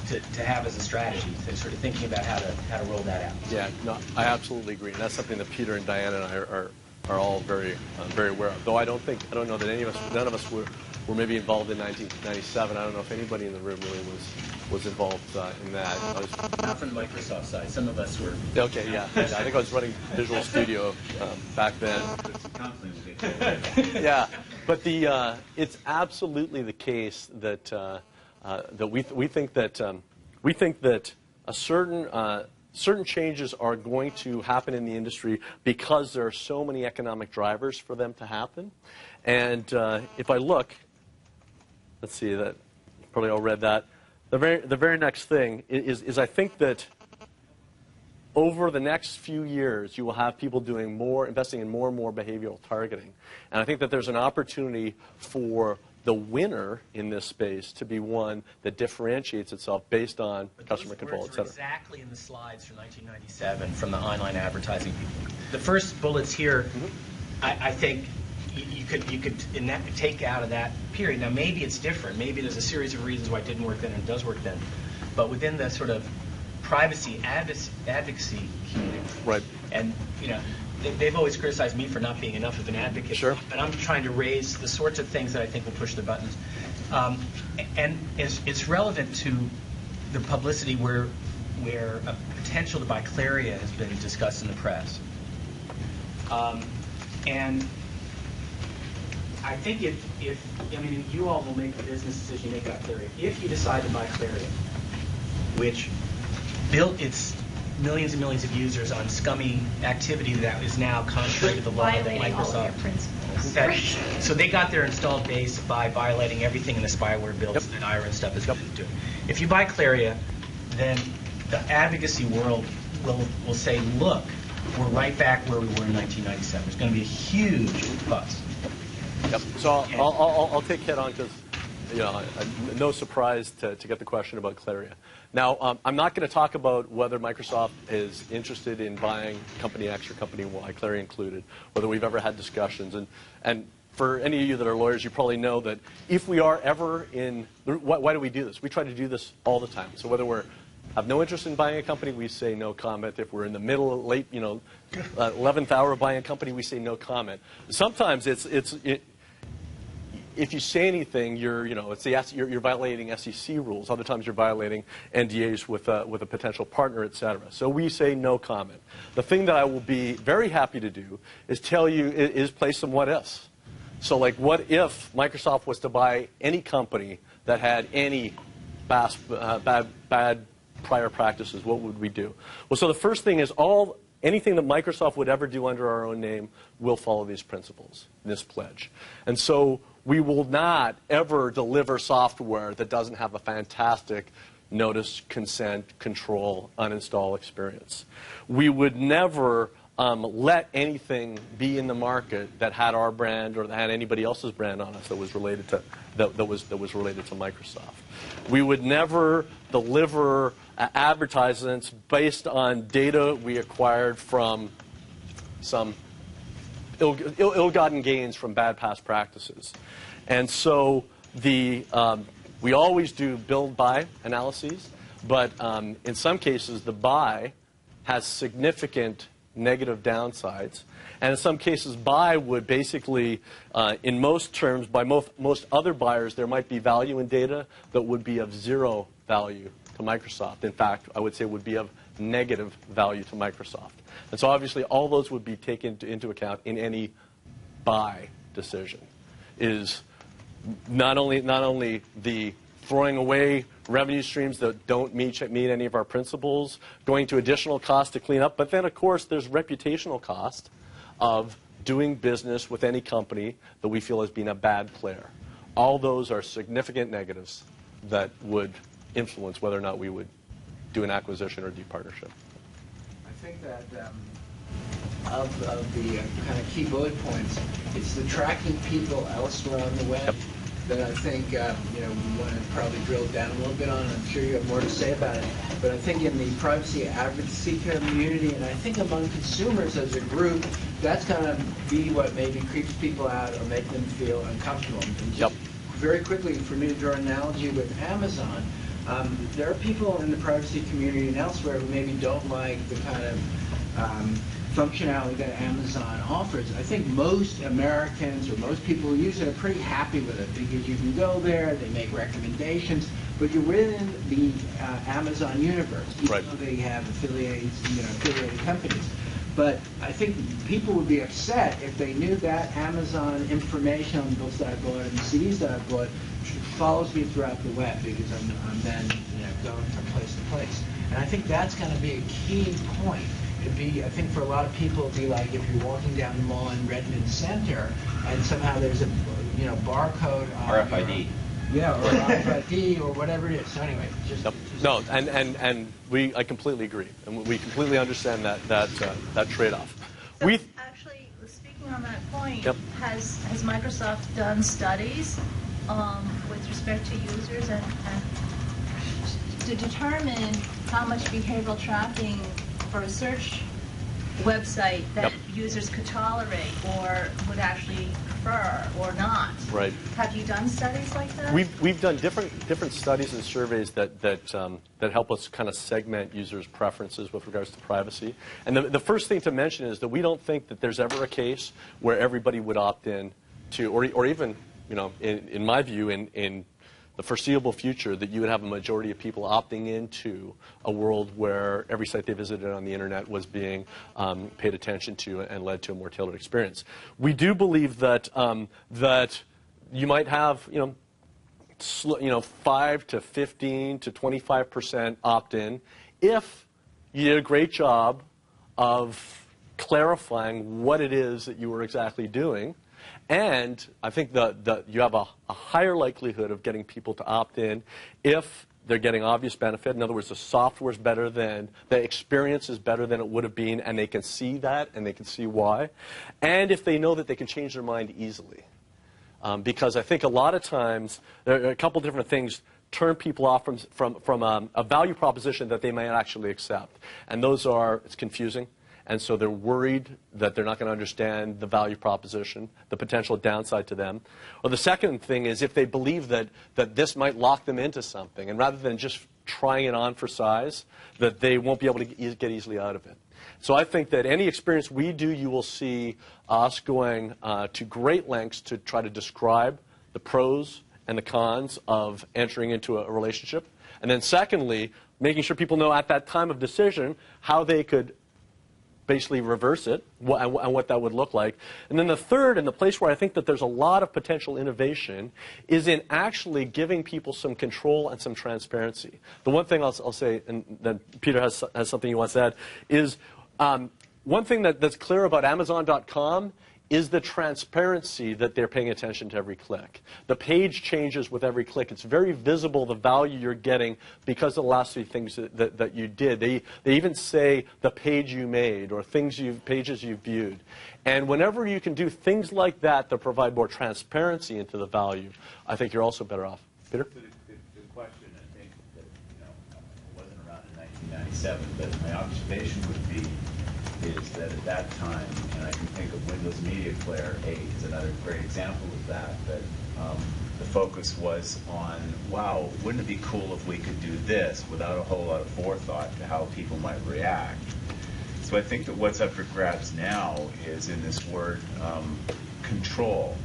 to have as a strategy, to sort of thinking about how to roll that out. Yeah, no, I absolutely agree, and that's something that Peter and Diane and I are all very aware of. Though I don't know that none of us were maybe involved in 1997. I don't know if anybody in the room really was involved in that. Not from the Microsoft side. Some of us were. Okay, yeah. I think I was running Visual Studio back then. Yeah, but it's absolutely the case that we think that a certain changes are going to happen in the industry because there are so many economic drivers for them to happen. And if I look, let's see, that probably all read that. The very next thing is I think that over the next few years, you will have people investing in more and more behavioral targeting. And I think that there's an opportunity for the winner in this space to be one that differentiates itself based on customer control, et Those cetera. words were exactly in the slides from 1997 from the online advertising people. The first bullets here, I think you could take out of that period. Now maybe it's different. Maybe there's a series of reasons why it didn't work then and it does work then. But within the sort of privacy advocacy community, Right. and they've always criticized me for not being enough of an advocate. Sure. But I'm trying to raise the sorts of things that I think will push the buttons. And it's relevant to the publicity where a potential to buy Claria has been discussed in the press. And I think if you all will make a business decision, you make out Claria. If you decide to buy Claria, which built its millions and millions of users on scummy activity that is now contrary to the law that Violating all of your Microsoft. principles. Okay. So they got their installed base by violating everything in the spyware builds Yep. that IRA and stuff is doing. If you buy Claria, then the advocacy world will say, look, we're right back where we were in 1997. There's going to be a huge fuss. Yep. So I'll take head on because, no surprise to get the question about Claria. Now, I'm not going to talk about whether Microsoft is interested in buying company X or company Y, Claria included, whether we've ever had discussions. And for any of you that are lawyers, you probably know that if we are ever in, why do we do this? We try to do this all the time. So whether we have no interest in buying a company, we say no comment. If we're in the middle, late, 11th hour of buying a company, we say no comment. Sometimes if you say anything, you're violating SEC rules. Other times you're violating NDAs with a potential partner, et cetera. So we say no comment. The thing that I will be very happy to do is play some what ifs. So like, what if Microsoft was to buy any company that had any bad prior practices? What would we do? Well, so the first thing is anything that Microsoft would ever do under our own name will follow these principles, this pledge. And so we will not ever deliver software that doesn't have a fantastic notice, consent, control, uninstall experience. We would never let anything be in the market that had our brand or that had anybody else's brand on us that was related to that was related to Microsoft. We would never deliver advertisements based on data we acquired from some ill-gotten gains from bad past practices. And so we always do build-buy analyses, but in some cases the buy has significant negative downsides. And in some cases, buy would basically, in most terms, by most other buyers, there might be value in data that would be of zero value to Microsoft. In fact, I would say would be of negative value to Microsoft. And so obviously, all those would be taken into account in any buy decision. Is not only the throwing away revenue streams that don't meet any of our principles, going to additional cost to clean up, but then, of course, there's reputational cost of doing business with any company that we feel has been a bad player. All those are significant negatives that would influence whether or not we would do an acquisition or deep partnership. I think that of the kind of key bullet points, it's the tracking people elsewhere on the web. Yep. That I think we want to probably drill down a little bit on. I'm sure you have more to say about it. But I think in the privacy advocacy community, and I think among consumers as a group, that's going to be what maybe creeps people out or make them feel uncomfortable. And just very quickly, for me to draw an analogy with Amazon, there are people in the privacy community and elsewhere who maybe don't like the kind of functionality that Amazon offers. I think most Americans or most people who use it are pretty happy with it because you can go there, they make recommendations, but you're within the Amazon universe, even though they have affiliated companies. But I think people would be upset if they knew that Amazon information on the books that I bought and the CDs that I bought follows me throughout the web because I'm then going from place to place. And I think that's going to be a key point. I think for a lot of people, it'd be like if you're walking down the mall in Redmond Center and somehow there's a barcode on RFID. Or RFID or whatever it is. So anyway, No, and I completely agree, and we completely understand that trade-off. So actually, speaking on that point, has Microsoft done studies with respect to users and to determine how much behavioral tracking for a search website that users could tolerate or would actually prefer or not. Right. Have you done studies like that? We've done different studies and surveys that help us kind of segment users' preferences with regards to privacy. And the first thing to mention is that we don't think that there's ever a case where everybody would opt in to, or even, in my view, in the foreseeable future, that you would have a majority of people opting into a world where every site they visited on the internet was being paid attention to and led to a more tailored experience. We do believe that that you might have 5 to 15 to 25% opt-in if you did a great job of clarifying what it is that you were exactly doing. And I think that you have a higher likelihood of getting people to opt in if they're getting obvious benefit. In other words, the software is better than, the experience is better than it would have been, and they can see that and they can see why. And if they know that they can change their mind easily. Because I think a lot of times, there are a couple different things turn people off from a value proposition that they might actually accept. And those are, it's confusing. And so they're worried that they're not going to understand the value proposition, the potential downside to them. Or the second thing is if they believe that this might lock them into something, and rather than just trying it on for size, that they won't be able to get easily out of it. So I think that any experience we do, you will see us going to great lengths to try to describe the pros and the cons of entering into a relationship. And then secondly, making sure people know at that time of decision how they could basically reverse it and what that would look like. And then the third, and the place where I think that there's a lot of potential innovation, is in actually giving people some control and some transparency. The one thing I'll say, and then Peter has something he wants to add, is one thing that's clear about Amazon.com is the transparency that they're paying attention to every click. The page changes with every click. It's very visible, the value you're getting, because of the last 3 things that you did. They even say the page you made or pages you've viewed. And whenever you can do things like that that provide more transparency into the value, I think you're also better off. Peter? The question, I think, that it wasn't around in 1997, but my observation would be is that at that time, and I can think of Windows Media Player 8 is another great example of that the focus was on, wow, wouldn't it be cool if we could do this without a whole lot of forethought to how people might react. So I think that what's up for grabs now is in this word control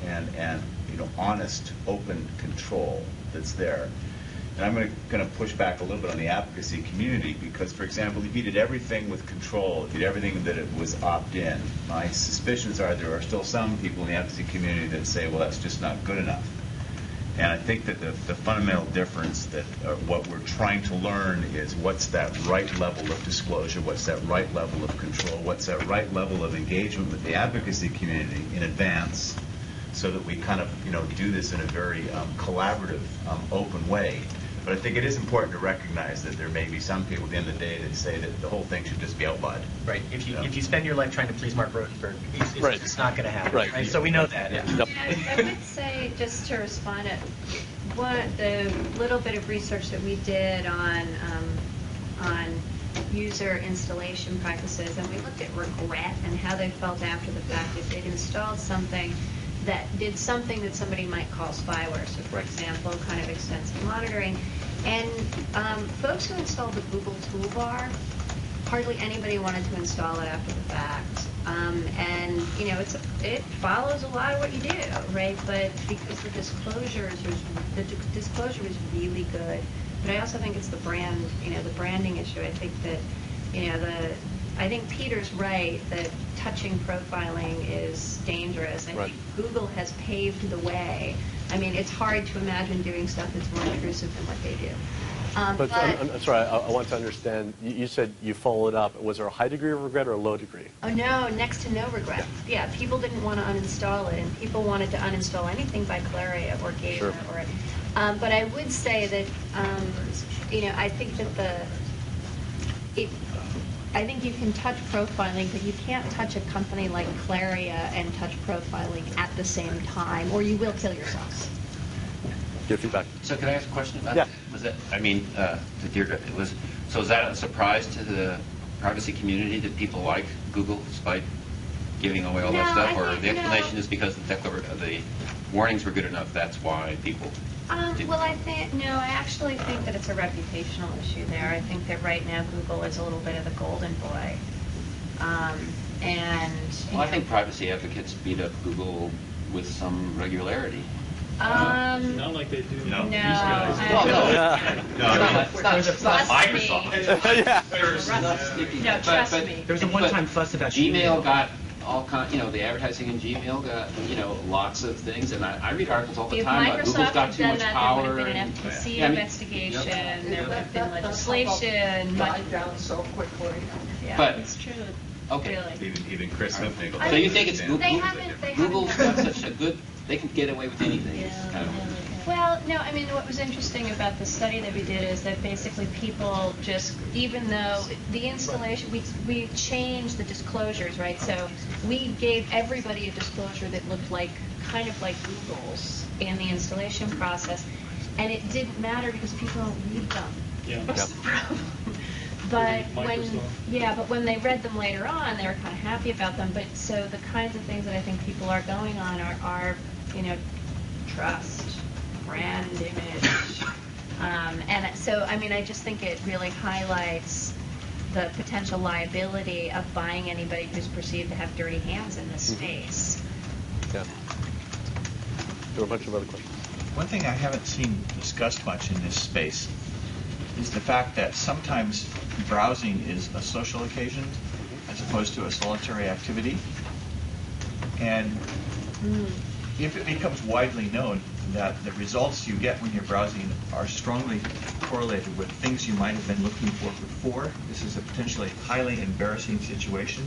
and honest, open control that's there. And I'm going to push back a little bit on the advocacy community because, for example, if you did everything with control, if you did everything that it was opt-in, my suspicions are there are still some people in the advocacy community that say, well, that's just not good enough. And I think that the fundamental difference that what we're trying to learn is what's that right level of disclosure, what's that right level of control, what's that right level of engagement with the advocacy community in advance so that we kind of do this in a very collaborative, open way. But I think it is important to recognize that there may be some people at the end of the day that say that the whole thing should just be outlawed. Right. If you spend your life trying to please Mark Rosenberg, it's not going to happen. Right. So we know that. Yeah. Yep. I would say, just to respond to the little bit of research that we did on user installation practices, and we looked at regret and how they felt after the fact if they'd installed something that did something that somebody might call spyware. So, for example, kind of extensive monitoring. And folks who installed the Google toolbar, hardly anybody wanted to install it after the fact. And it follows a lot of what you do, right? But because the disclosure is really good. But I also think it's the brand, the branding issue. I think that, I think Peter's right that touching profiling is dangerous. I think Google has paved the way. I mean, it's hard to imagine doing stuff that's more intrusive than what they do. But I'm sorry, I want to understand. You said you followed up. Was there a high degree of regret or a low degree? Oh, no, next to no regret. Yeah, people didn't want to uninstall it, and people wanted to uninstall anything by Claria or Gaia. Sure. But I would say that, I think that I think you can touch profiling, but you can't touch a company like Claria and touch profiling at the same time, or you will kill yourselves. get feedback. So can I ask a question about Yeah. that? Was that, I mean, so is that a surprise to the privacy community that people like Google despite giving away all that No, stuff? I Or think- the no. explanation is because the warnings were good enough, that's why people did. Well, I actually think that it's a reputational issue there. I think that right now Google is a little bit of the golden boy. Well, I think privacy advocates beat up Google with some regularity. Not like they do. No. No. Well, no. It's not Microsoft. Yeah. No, trust me. There was a one-time fuss about Gmail got all kind, the advertising in Gmail got, lots of things, and I read articles all the If time about Google's Microsoft got had too done much that, power. there would have been an FTC investigation, there would have been legislation. Died down so quickly. Yeah, But- it's true. Okay. Really. Even Chris Hufnagel. So you think it's Google? They haven't- Google's got such a good, they can get away with anything. It's kind of, Well, no, I mean, what was interesting about the study that we did is that basically people just, even though the installation, we changed the disclosures, right? So we gave everybody a disclosure that looked like, kind of like Google's in the installation process, and it didn't matter because people don't read them. Yeah. That's the problem. But Microsoft. when they read them later on, they were kind of happy about them. But so the kinds of things that I think people are going on are trust, brand image, and so I mean I just think it really highlights the potential liability of buying anybody who's perceived to have dirty hands in this space. Yeah. There were a bunch of other questions. One thing I haven't seen discussed much in this space is the fact that sometimes browsing is a social occasion as opposed to a solitary activity. And if it becomes widely known that the results you get when you're browsing are strongly correlated with things you might have been looking for before, this is a potentially highly embarrassing situation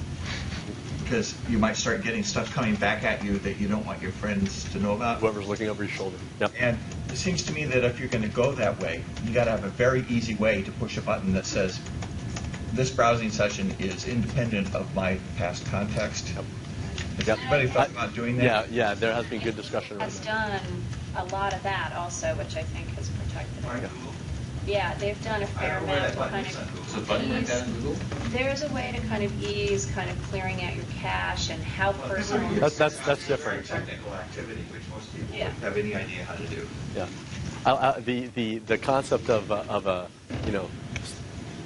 because you might start getting stuff coming back at you that you don't want your friends to know about. Whoever's looking over your shoulder. Yep. And it seems to me that if you're going to go that way, you got to have a very easy way to push a button that says, this browsing session is independent of my past context. Has anybody thought about doing that? Yeah, there has been good discussion around Has that. done a lot of that also, which I think has protected it. Yeah, they've done a fair amount to kind of so button like that in Google? There's a way to kind of ease kind of clearing out your cache and how personal. That's different. Technical activity, which most people Yeah. don't have any idea how to do. Yeah. The concept of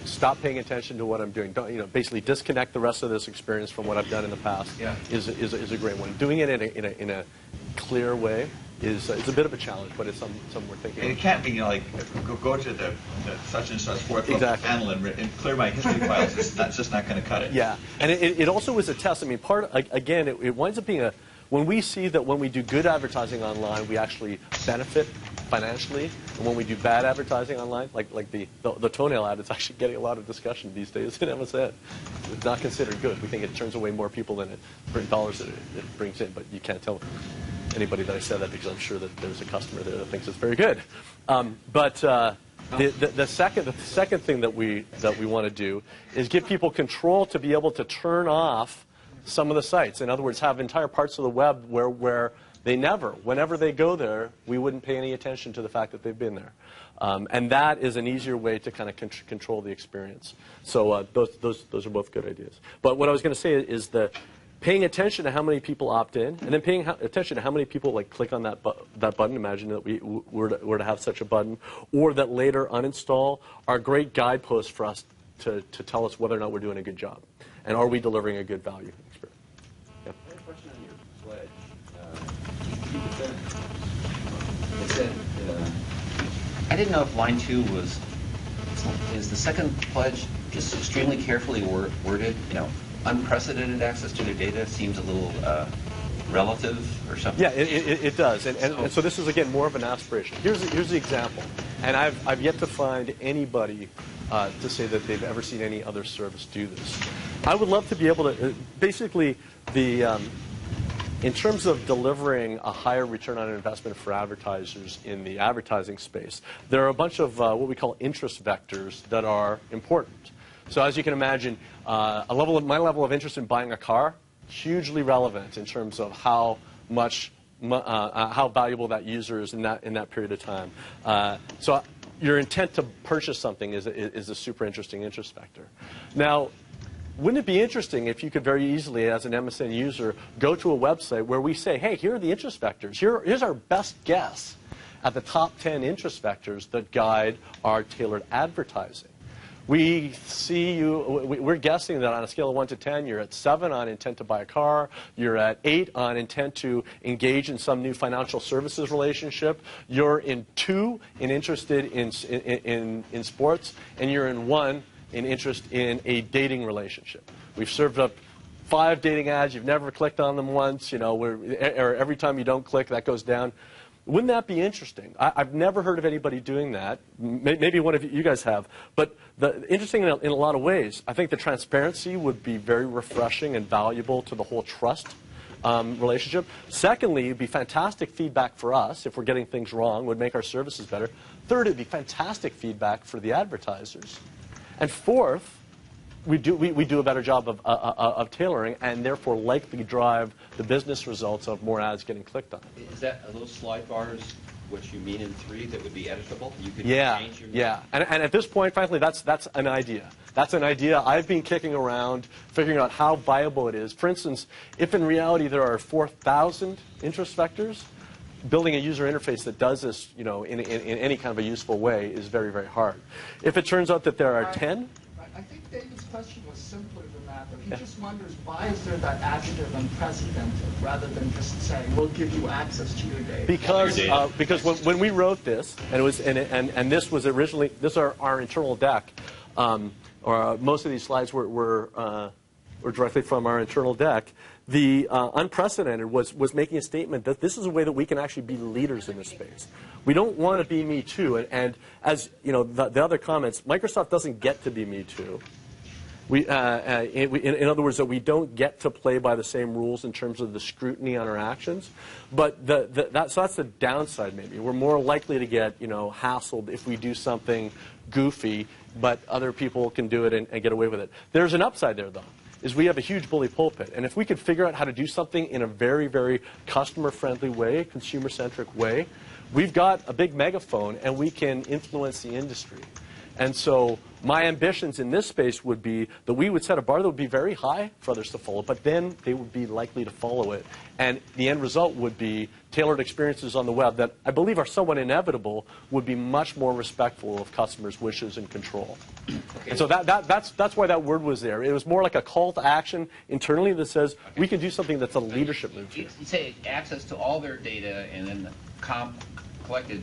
stop paying attention to what I'm doing. Don't, basically disconnect the rest of this experience from what I've done in the past. Yeah. is a great one. Doing it in a clear way is a bit of a challenge, but it's something we're thinking. And it can't be like go to the such and such fourth level Exactly. panel and clear my history files. That's just not going to cut it. Yeah, and it also is a test. I mean, it winds up being when we see that when we do good advertising online, we actually benefit financially, and when we do bad advertising online, like the toenail ad, it's actually getting a lot of discussion these days in MSN. It's not considered good. We think it turns away more people than it dollars that it brings in, but you can't tell anybody that I said that because I'm sure that there's a customer there that thinks it's very good. The second thing that we want to do is give people control to be able to turn off some of the sites. In other words, have entire parts of the web where they whenever they go there, we wouldn't pay any attention to the fact that they've been there. And that is an easier way to kind of control the experience. So those are both good ideas. But what I was going to say is that paying attention to how many people opt in, and then paying attention to how many people click on that button. Imagine that we were to have such a button, or that later uninstall, are great guideposts for us to tell us whether or not we're doing a good job, and are we delivering a good value experience. Yeah. I have a question on your pledge. It said, I didn't know if line 2 is the second pledge just extremely carefully worded. Unprecedented access to their data seems a little relative or something. Yeah, it does, and so this is again more of an aspiration. Here's the example, and I've yet to find anybody to say that they've ever seen any other service do this. I would love to be able to basically in terms of delivering a higher return on investment for advertisers in the advertising space, there are a bunch of what we call interest vectors that are important. So as you can imagine, my level of interest in buying a car, hugely relevant in terms of how much how valuable that user is in that period of time. So your intent to purchase something is a super interesting interest vector. Now, wouldn't it be interesting if you could very easily, as an MSN user, go to a website where we say, hey, here are the interest vectors. Here's our best guess at the top 10 interest vectors that guide our tailored advertising. We see we're guessing that on a scale of 1 to 10, you're at 7 on intent to buy a car, you're at 8 on intent to engage in some new financial services relationship, you're in 2 in interested in sports, and you're in 1 in interest in a dating relationship. We've served up 5 dating ads, you've never clicked on them once, or every time you don't click, that goes down. Wouldn't that be interesting? I've never heard of anybody doing that. Maybe one of you guys have. But interesting in a lot of ways. I think the transparency would be very refreshing and valuable to the whole trust relationship. Secondly, it would be fantastic feedback for us if we're getting things wrong, would make our services better. Third, it would be fantastic feedback for the advertisers. And fourth, we do a better job of tailoring and therefore likely drive the business results of more ads getting clicked on. Is that, are those slide bars what you mean in 3 that would be editable? You could change your And at this point, frankly, that's an idea. That's an idea I've been kicking around, figuring out how viable it is. For instance, if in reality there are 4,000 interest vectors, building a user interface that does this, in any kind of a useful way is very, very hard. If it turns out that there are 10, I think David's question was simpler than that, but he just wonders why is there that adjective unprecedented rather than just saying we'll give you access to your data. Because when we wrote this, and it was and this was originally our internal deck, or most of these slides were directly from our internal deck. The unprecedented was making a statement that this is a way that we can actually be leaders in this space. We don't want to be Me Too, and as the other comments, Microsoft doesn't get to be Me Too. In other words, that we don't get to play by the same rules in terms of the scrutiny on our actions. But so that's the downside. Maybe we're more likely to get hassled if we do something goofy, but other people can do it and get away with it. There's an upside there, though. Is we have a huge bully pulpit. And if we could figure out how to do something in a very, very customer-friendly way, consumer-centric way, we've got a big megaphone and we can influence the industry. And so my ambitions in this space would be that we would set a bar that would be very high for others to follow, but then they would be likely to follow it. And the end result would be tailored experiences on the web that I believe are somewhat inevitable, would be much more respectful of customers' wishes and control. Okay. And so that's why that word was there. It was more like a call to action internally that says we can do something that's a leadership move here. You say access to all their data and then collected,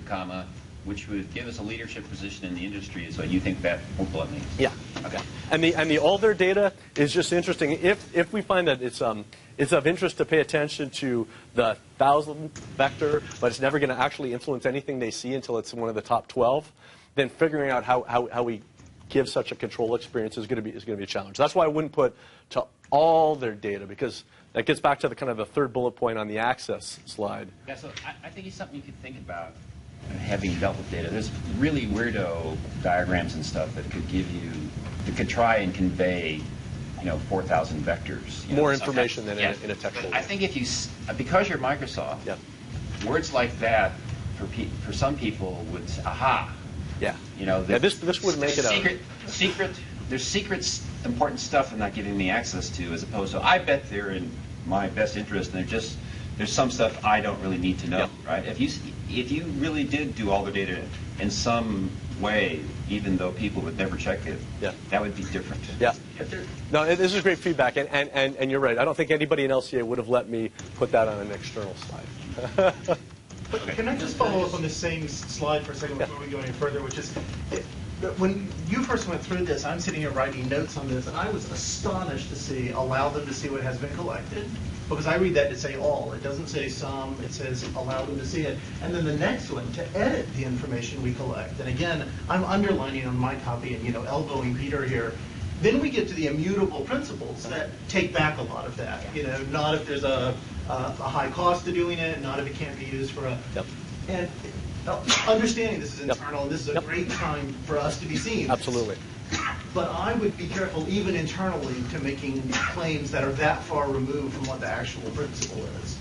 which would give us a leadership position in the industry, is what you think that what means? Yeah. Okay. And the all their data is just interesting. If we find that it's of interest to pay attention to the 1,000 vector, but it's never going to actually influence anything they see until it's one of the top 12, then figuring out how we give such a control experience is going to be a challenge. That's why I wouldn't put to all their data, because that gets back to the kind of the third bullet point on the access slide. Yeah. So I think it's something you could think about. Having dealt with data, there's really weirdo diagrams and stuff that could try and convey, 4,000 vectors. More information than in a text. I think because you're Microsoft, words like that for some people would aha. Yeah. This would make it There's secrets, important stuff I'm not giving me access to, as opposed to I bet they're in my best interest, and there's some stuff I don't really need to know, right? If you really did do all the data in some way, even though people would never check it, that would be different. Yeah. No, this is great feedback, and you're right. I don't think anybody in LCA would have let me put that on an external slide. But can I just follow up on the same slide for a second before we go any further, which is, when you first went through this, I'm sitting here writing notes on this, and I was astonished to see, allow them to see what has been collected, because I read that to say all. It doesn't say some, it says allow them to see it. And then the next one, to edit the information we collect. And again, I'm underlining on my copy and, elbowing Peter here. Then we get to the immutable principles that take back a lot of that. Not if there's a high cost to doing it, not if it can't be used for a... And understanding this is internal, and this is a great time for us to be seen. Absolutely. But I would be careful, even internally, to making claims that are that far removed from what the actual principle is.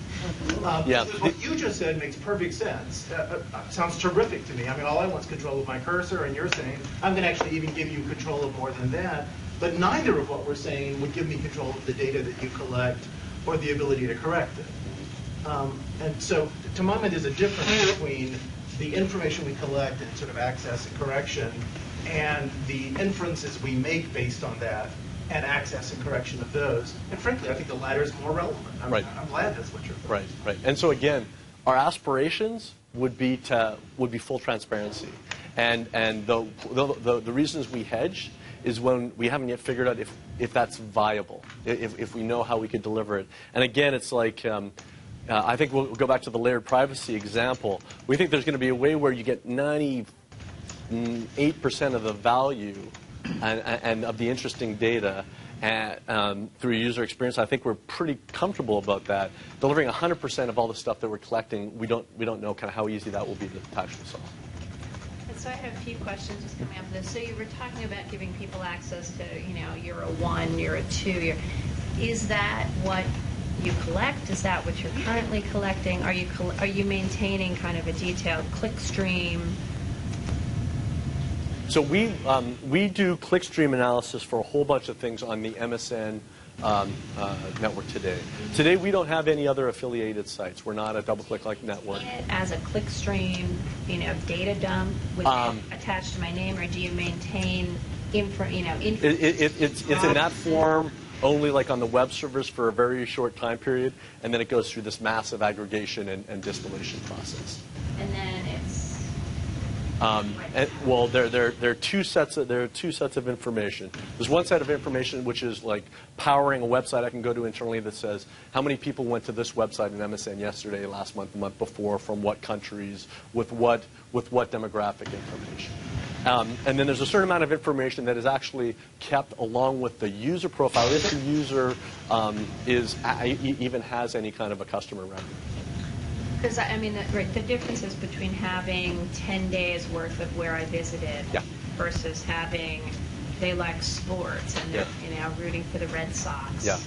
What you just said makes perfect sense. Sounds terrific to me. I mean, all I want is control of my cursor, and you're saying I'm going to actually even give you control of more than that. But neither of what we're saying would give me control of the data that you collect or the ability to correct it. And so, to my mind, there's a difference between the information we collect and sort of access and correction, and the inferences we make based on that, and access and correction of those. And frankly, I think the latter is more relevant. I'm glad that's what you're doing. Right. And so again, our aspirations would be full transparency, and the reasons we hedge is when we haven't yet figured out if that's viable, if we know how we could deliver it. And again, it's like. I think we'll go back to the layered privacy example. We think there's going to be a way where you get 98% of the value and of the interesting data through user experience. I think we're pretty comfortable about that. Delivering 100% of all the stuff that we're collecting, we don't know kind of how easy that will be to actually solve. And so I have a few questions just coming up to this. So you were talking about giving people access to, you're a 1, you're a 2. Is that what you collect? Is that what you're currently collecting? Are you maintaining kind of a detailed clickstream? So we do clickstream analysis for a whole bunch of things on the MSN network today. Today we don't have any other affiliated sites. We're not a DoubleClick-like network. As a clickstream, data dump with attached to my name, or do you maintain info? It's in that form. Only like on the web servers for a very short time period, and then it goes through this massive aggregation and distillation process. And then it's there are two sets of information. There's one set of information which is like powering a website I can go to internally that says how many people went to this website in MSN yesterday, last month, the month before, from what countries, with what demographic information. And then there's a certain amount of information that is actually kept along with the user profile if the user even has any kind of a customer record. Because, the difference is between having 10 days worth of where I visited versus having, they like sports and they're rooting for the Red Sox. Yeah.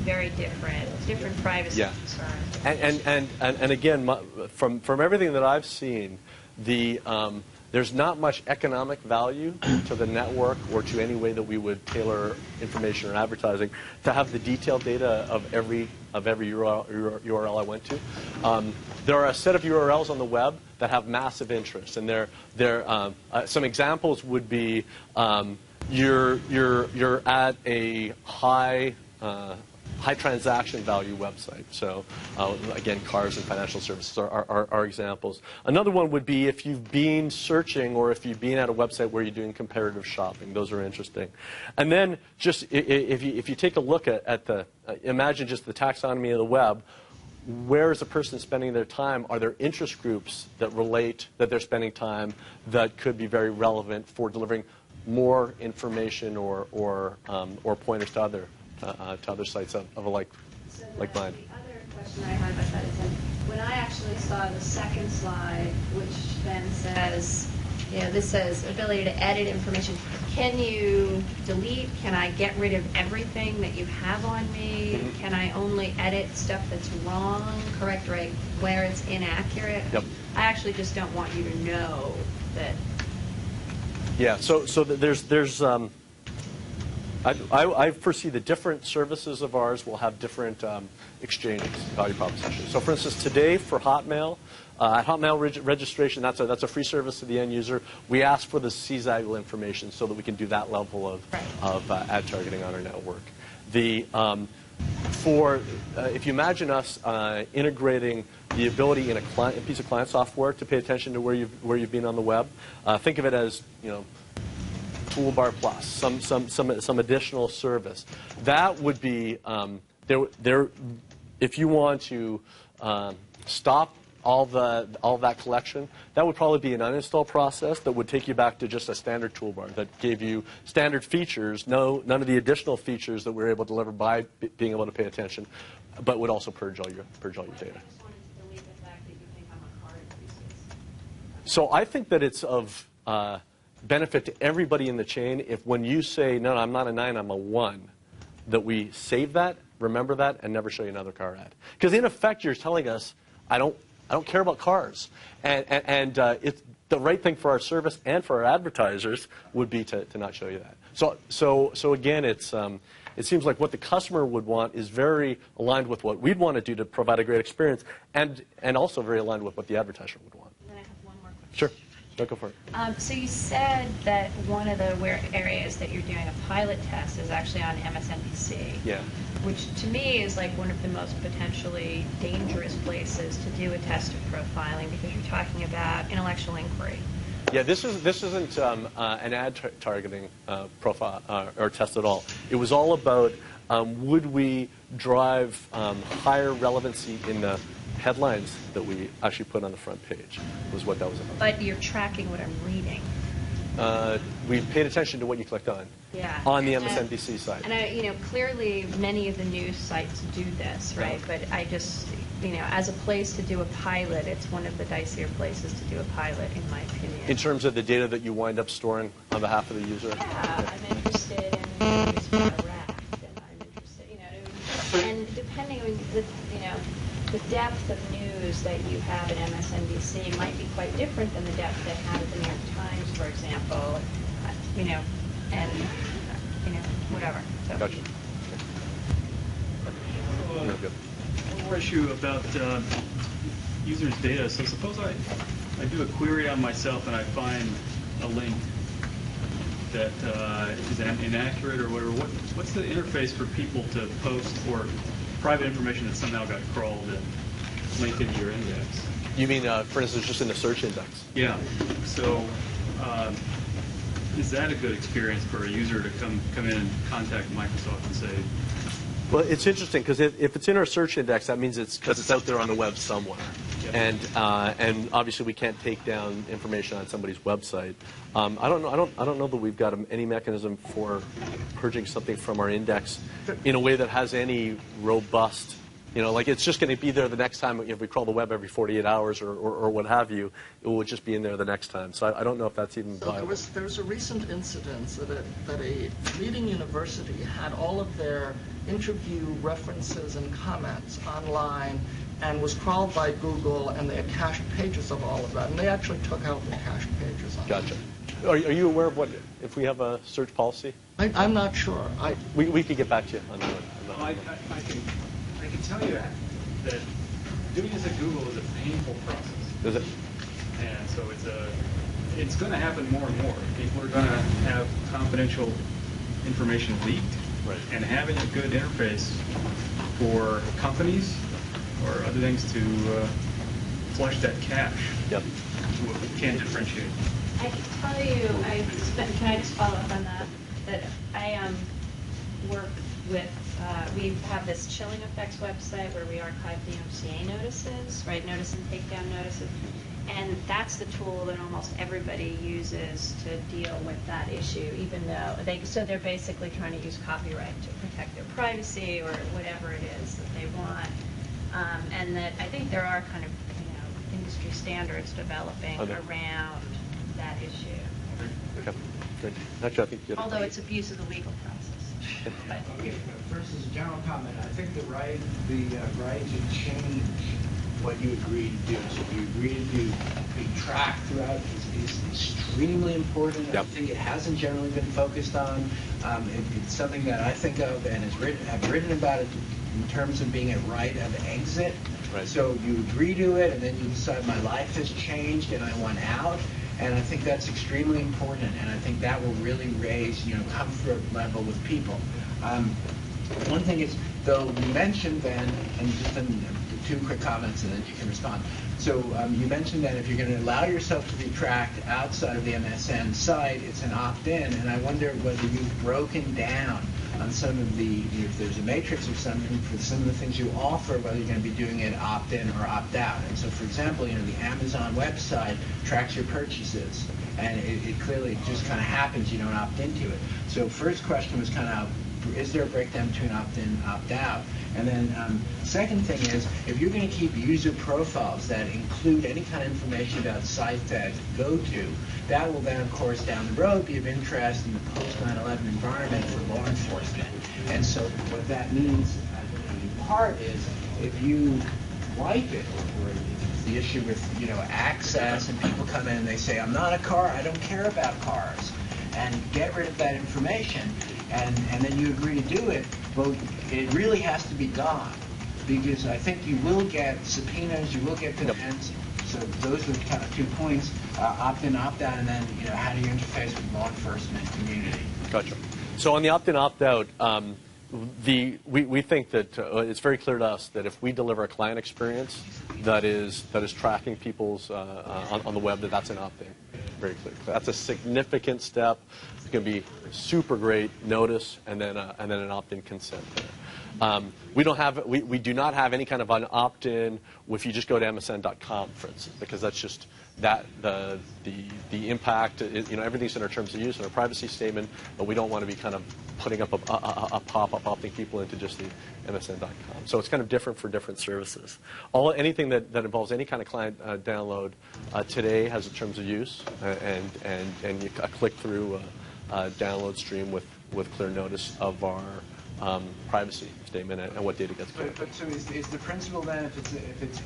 Very different privacy concerns. And again, from everything that I've seen, there's not much economic value to the network or to any way that we would tailor information or advertising to have the detailed data of every URL I went to. There are a set of URLs on the web that have massive interest, and some examples would be you're at a high transaction value website. So again, cars and financial services are examples. Another one would be if you've been searching or if you've been at a website where you're doing comparative shopping. Those are interesting. And then just if you take a look at imagine just the taxonomy of the web, where is a person spending their time? Are there interest groups that relate that they're spending time that could be very relevant for delivering more information or pointers to other sites of a like mind? The other question I had about that is that when I actually saw the second slide, which then says, this says ability to edit information. Can you delete? Can I get rid of everything that you have on me? Mm-hmm. Can I only edit stuff that's wrong, correct, right, where it's inaccurate? Yep. I actually just don't want you to know that. Yeah. So there's I foresee the different services of ours will have different exchanges, value propositions. So for instance, today for Hotmail, at Hotmail registration, that's a free service to the end user. We ask for the CZAGL information so that we can do that level of ad targeting on our network. If you imagine us integrating the ability in a piece of client software to pay attention to where you've been on the web, think of it as Toolbar Plus, some additional service. That would be if you want to stop all that collection, that would probably be an uninstall process that would take you back to just a standard toolbar that gave you standard features, none of the additional features that we're able to deliver by being able to pay attention, but would also purge all your data. So I think that it's of benefit to everybody in the chain if when you say, no, I'm not a 9, I'm a 1, that we save that, remember that, and never show you another car ad. Because in effect, you're telling us, I don't care about cars. And it's the right thing for our service and for our advertisers would be to not show you that. So again, it seems like what the customer would want is very aligned with what we'd want to do to provide a great experience, and also very aligned with what the advertiser would want. And then I have one more question. Sure. Go for it. So you said that one of the areas that you're doing a pilot test is actually on MSNBC. Yeah. Which to me is like one of the most potentially dangerous places to do a test of profiling because you're talking about intellectual inquiry. Yeah, this isn't an ad targeting profile or test at all. It was all about would we drive higher relevancy in the headlines that we actually put on the front page, was what that was about. But you're tracking what I'm reading. We paid attention to what you clicked on. Yeah. On the MSNBC side. And clearly many of the news sites do this, right? But I just, as a place to do a pilot, it's one of the dicier places to do a pilot, in my opinion. In terms of the data that you wind up storing on behalf of the user? Yeah, I'm interested in news for Iraq, and I'm interested, and depending on the depth of news that you have at MSNBC might be quite different than the depth they have at the New York Times, for example, and whatever. So. Gotcha. One more issue about users' data. So suppose I do a query on myself and I find a link that is inaccurate or whatever. What's the interface for people to post or private information that somehow got crawled and linked into your index? You mean, for instance, just in the search index? Yeah. So is that a good experience for a user to come in and contact Microsoft and say? Well, it's interesting because if it's in our search index, that means it's because it's out there on the web somewhere. Yep. And obviously we can't take down information on somebody's website. I don't know that we've got any mechanism for purging something from our index in a way that has any robust, like it's just going to be there the next time. If we crawl the web every 48 hours or what have you, it will just be in there the next time. So I don't know if that's even viable. There was a recent incident that a leading university had all of their interview references and comments online and was crawled by Google, and they had cached pages of all of that, and they actually took out the cached pages. Gotcha. Are you aware of if we have a search policy? I'm not sure. We could get back to you on that one. Well, I can tell you that doing this at Google is a painful process. Is it? And so it's going to happen more and more. People are going to have confidential information leaked. Right. And having a good interface for companies or other things to flush that cache. Yep. Can differentiate. I can tell you, can I just follow up on that? That I work with, we have this Chilling Effects website where we archive the MCA notices, right? Notice and takedown notices. And that's the tool that almost everybody uses to deal with that issue, even though they're basically trying to use copyright to protect their privacy or whatever it is that they want. And that I think there are kind of industry standards developing around that issue. Okay, good. Actually, I think although it's abuse of the legal process. First, as a general comment, I think the right to change what you agree to do. So if you agree to be tracked throughout is extremely important. Yep. I think it hasn't generally been focused on. It's something that I think of and have written about it in terms of being a right of exit. Right. So you agree to it, and then you decide my life has changed and I want out. And I think that's extremely important, and I think that will really raise comfort level with people. One thing is, though, you mentioned then, and just two quick comments and then you can respond. So you mentioned that if you're going to allow yourself to be tracked outside of the MSN site, it's an opt-in, and I wonder whether you've broken down on some of if there's a matrix or something for some of the things you offer, whether you're going to be doing it opt-in or opt-out. And so, for example, the Amazon website tracks your purchases, and it clearly just kind of happens. You don't opt into it. So first question was kind of is there a breakdown between opt-in and opt-out? And then second thing is, if you're going to keep user profiles that include any kind of information about sites that go to, that will then, of course, down the road be of interest in the post 9/11 environment for law enforcement. And so what that means in part is if you wipe it, or the issue with access, and people come in and they say, I'm not a car, I don't care about cars, and get rid of that information, and then you agree to do it, well, it really has to be gone, because I think you will get subpoenas, you will get demands. So those are kind of 2 points: opt-in, opt-out, and then how do you interface with law enforcement community? Gotcha. So on the opt-in, opt-out, we think that it's very clear to us that if we deliver a client experience that is tracking people's on the web, that's an opt-in. Very clear. That's a significant step. It's going to be super great notice, and then an opt-in consent there. We do not have any kind of an opt-in if you just go to msn.com, for instance, because that's just that the impact. Everything's in our terms of use and our privacy statement, but we don't want to be kind of putting up a pop-up opting people into just the msn.com. So it's kind of different for different services. Anything that involves any kind of client download today has a terms of use, and a click-through download stream with clear notice of our privacy statement and what data gets collected. But so is the principle then, if it's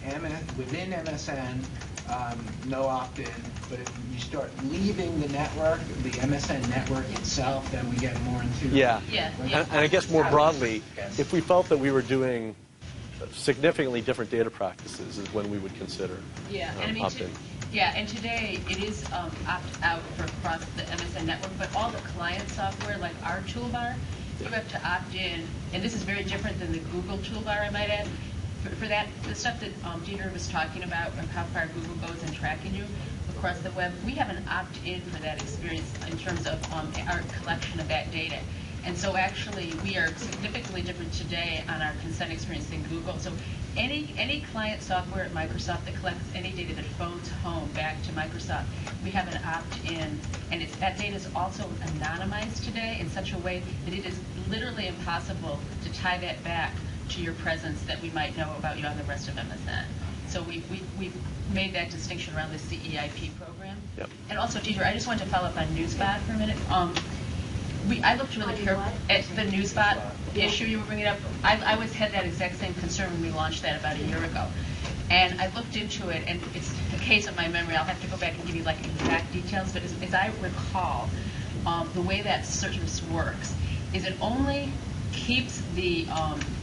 within MSN, no opt-in, but if you start leaving the network, the MSN network itself, then we get more into And I guess more broadly, if we felt that we were doing significantly different data practices, is when we would consider opt-in. Yeah, and today it is opt-out for across the MSN network, but all the client software, like our toolbar, you have to opt in, and this is very different than the Google toolbar, I might add. For that, the stuff that Dieter was talking about, and how far Google goes in tracking you across the web, we have an opt-in for that experience in terms of our collection of that data. And so actually, we are significantly different today on our consent experience than Google. So any client software at Microsoft that collects any data that phones home back to Microsoft, we have an opt-in, and that data is also anonymized today in such a way that it is literally impossible to tie that back to your presence that we might know about you on the rest of MSN. So we've made that distinction around the CEIP program. Yep. And also, Dieter, I just wanted to follow up on NewsBot for a minute. I looked really carefully at the NewsBot issue you were bringing up. I had that exact same concern when we launched that about a year ago. And I looked into it, and it's a case of my memory. I'll have to go back and give you like exact details. But as I recall, the way that service works is it only keeps the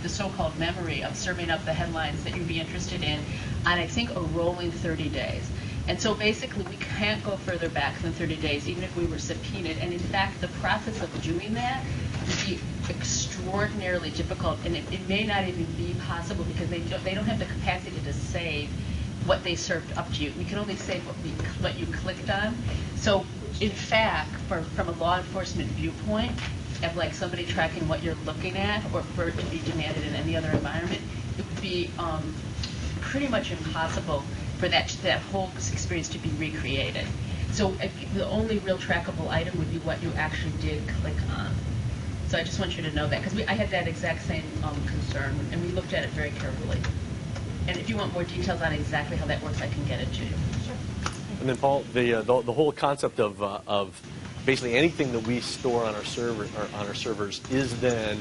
so-called memory of serving up the headlines that you'd be interested in on, I think, a rolling 30 days. And so basically, we can't go further back than 30 days, even if we were subpoenaed. And in fact, the process of doing that would be extraordinarily difficult, and it may not even be possible because they don't have the capacity to save what they served up to you. We can only save what you clicked on. So in fact, from a law enforcement viewpoint, of like somebody tracking what you're looking at, or for it to be demanded in any other environment, it would be pretty much impossible for that whole experience to be recreated. So the only real trackable item would be what you actually did click on. So I just want you to know that, because I had that exact same concern, and we looked at it very carefully. And if you want more details on exactly how that works, I can get it to you. Sure. And then, Paul, the whole concept of basically anything that we store on our servers is then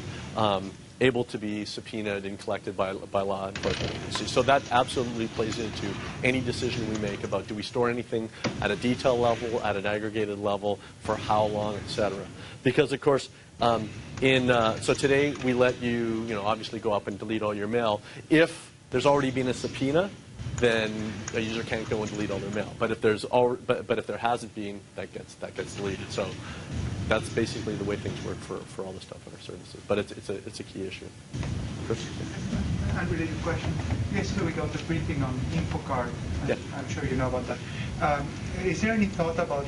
able to be subpoenaed and collected by law enforcement agencies. So that absolutely plays into any decision we make about do we store anything at a detail level, at an aggregated level, for how long, et cetera. Because, of course, so today we let you obviously go up and delete all your mail. If there's already been a subpoena, then a user can't go and delete all their mail. But if if there hasn't been, that gets deleted. So that's basically the way things work for all the stuff in our services. But it's a key issue. Chris? Unrelated question. Yesterday we got the briefing on InfoCard. Yeah. I'm sure you know about that. Is there any thought about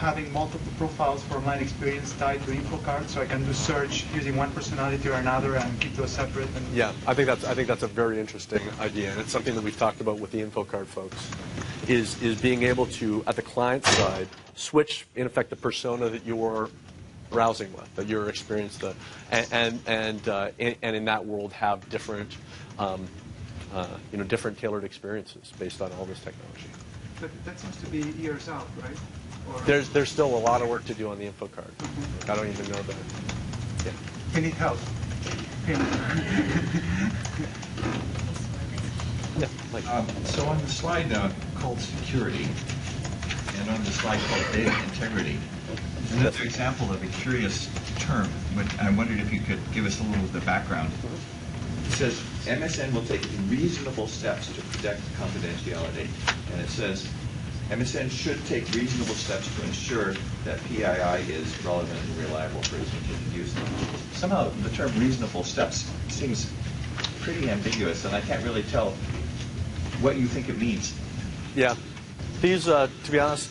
having multiple profiles for online experience tied to InfoCard, so I can do search using one personality or another and keep those separate? Yeah, I think that's a very interesting idea, and it's something that we've talked about with the InfoCard folks. Is being able to, at the client side, switch in effect the persona that you're browsing with, that you're experienced, and in that world have different, different tailored experiences based on all this technology. But that seems to be years out, right? Or There's still a lot of work to do on the info card. I don't even know that. Yeah. we need help. So on the slide called security, and on the slide called data integrity, another example of a curious term, but I wondered if you could give us a little of the background. It says, MSN will take reasonable steps to protect confidentiality. And it says, MSN should take reasonable steps to ensure that PII is relevant and reliable for its intended use. Somehow the term reasonable steps seems pretty ambiguous, and I can't really tell what you think it means. Yeah. These, to be honest,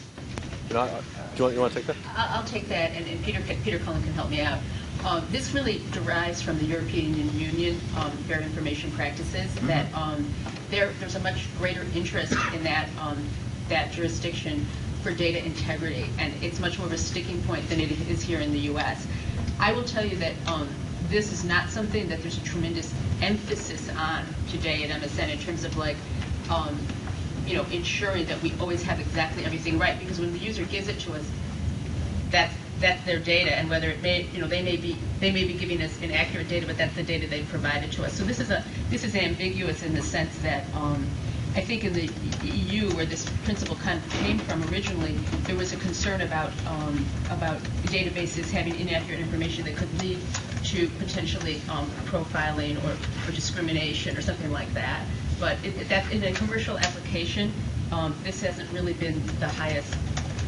do you want to take that? I'll take that, and Peter Cullen can help me out. This really derives from the European Union Fair Information Practices, that there's a much greater interest in that jurisdiction for data integrity, and it's much more of a sticking point than it is here in the U.S. I will tell you that this is not something that there's a tremendous emphasis on today at MSN in terms of ensuring that we always have exactly everything right, because when the user gives it to us, that's their data, and whether it may, they may be giving us inaccurate data, but that's the data they've provided to us. So this is ambiguous in the sense that I think in the EU, where this principle kind of came from originally, there was a concern about databases having inaccurate information that could lead to potentially profiling or discrimination or something like that. But that in a commercial application, this hasn't really been the highest.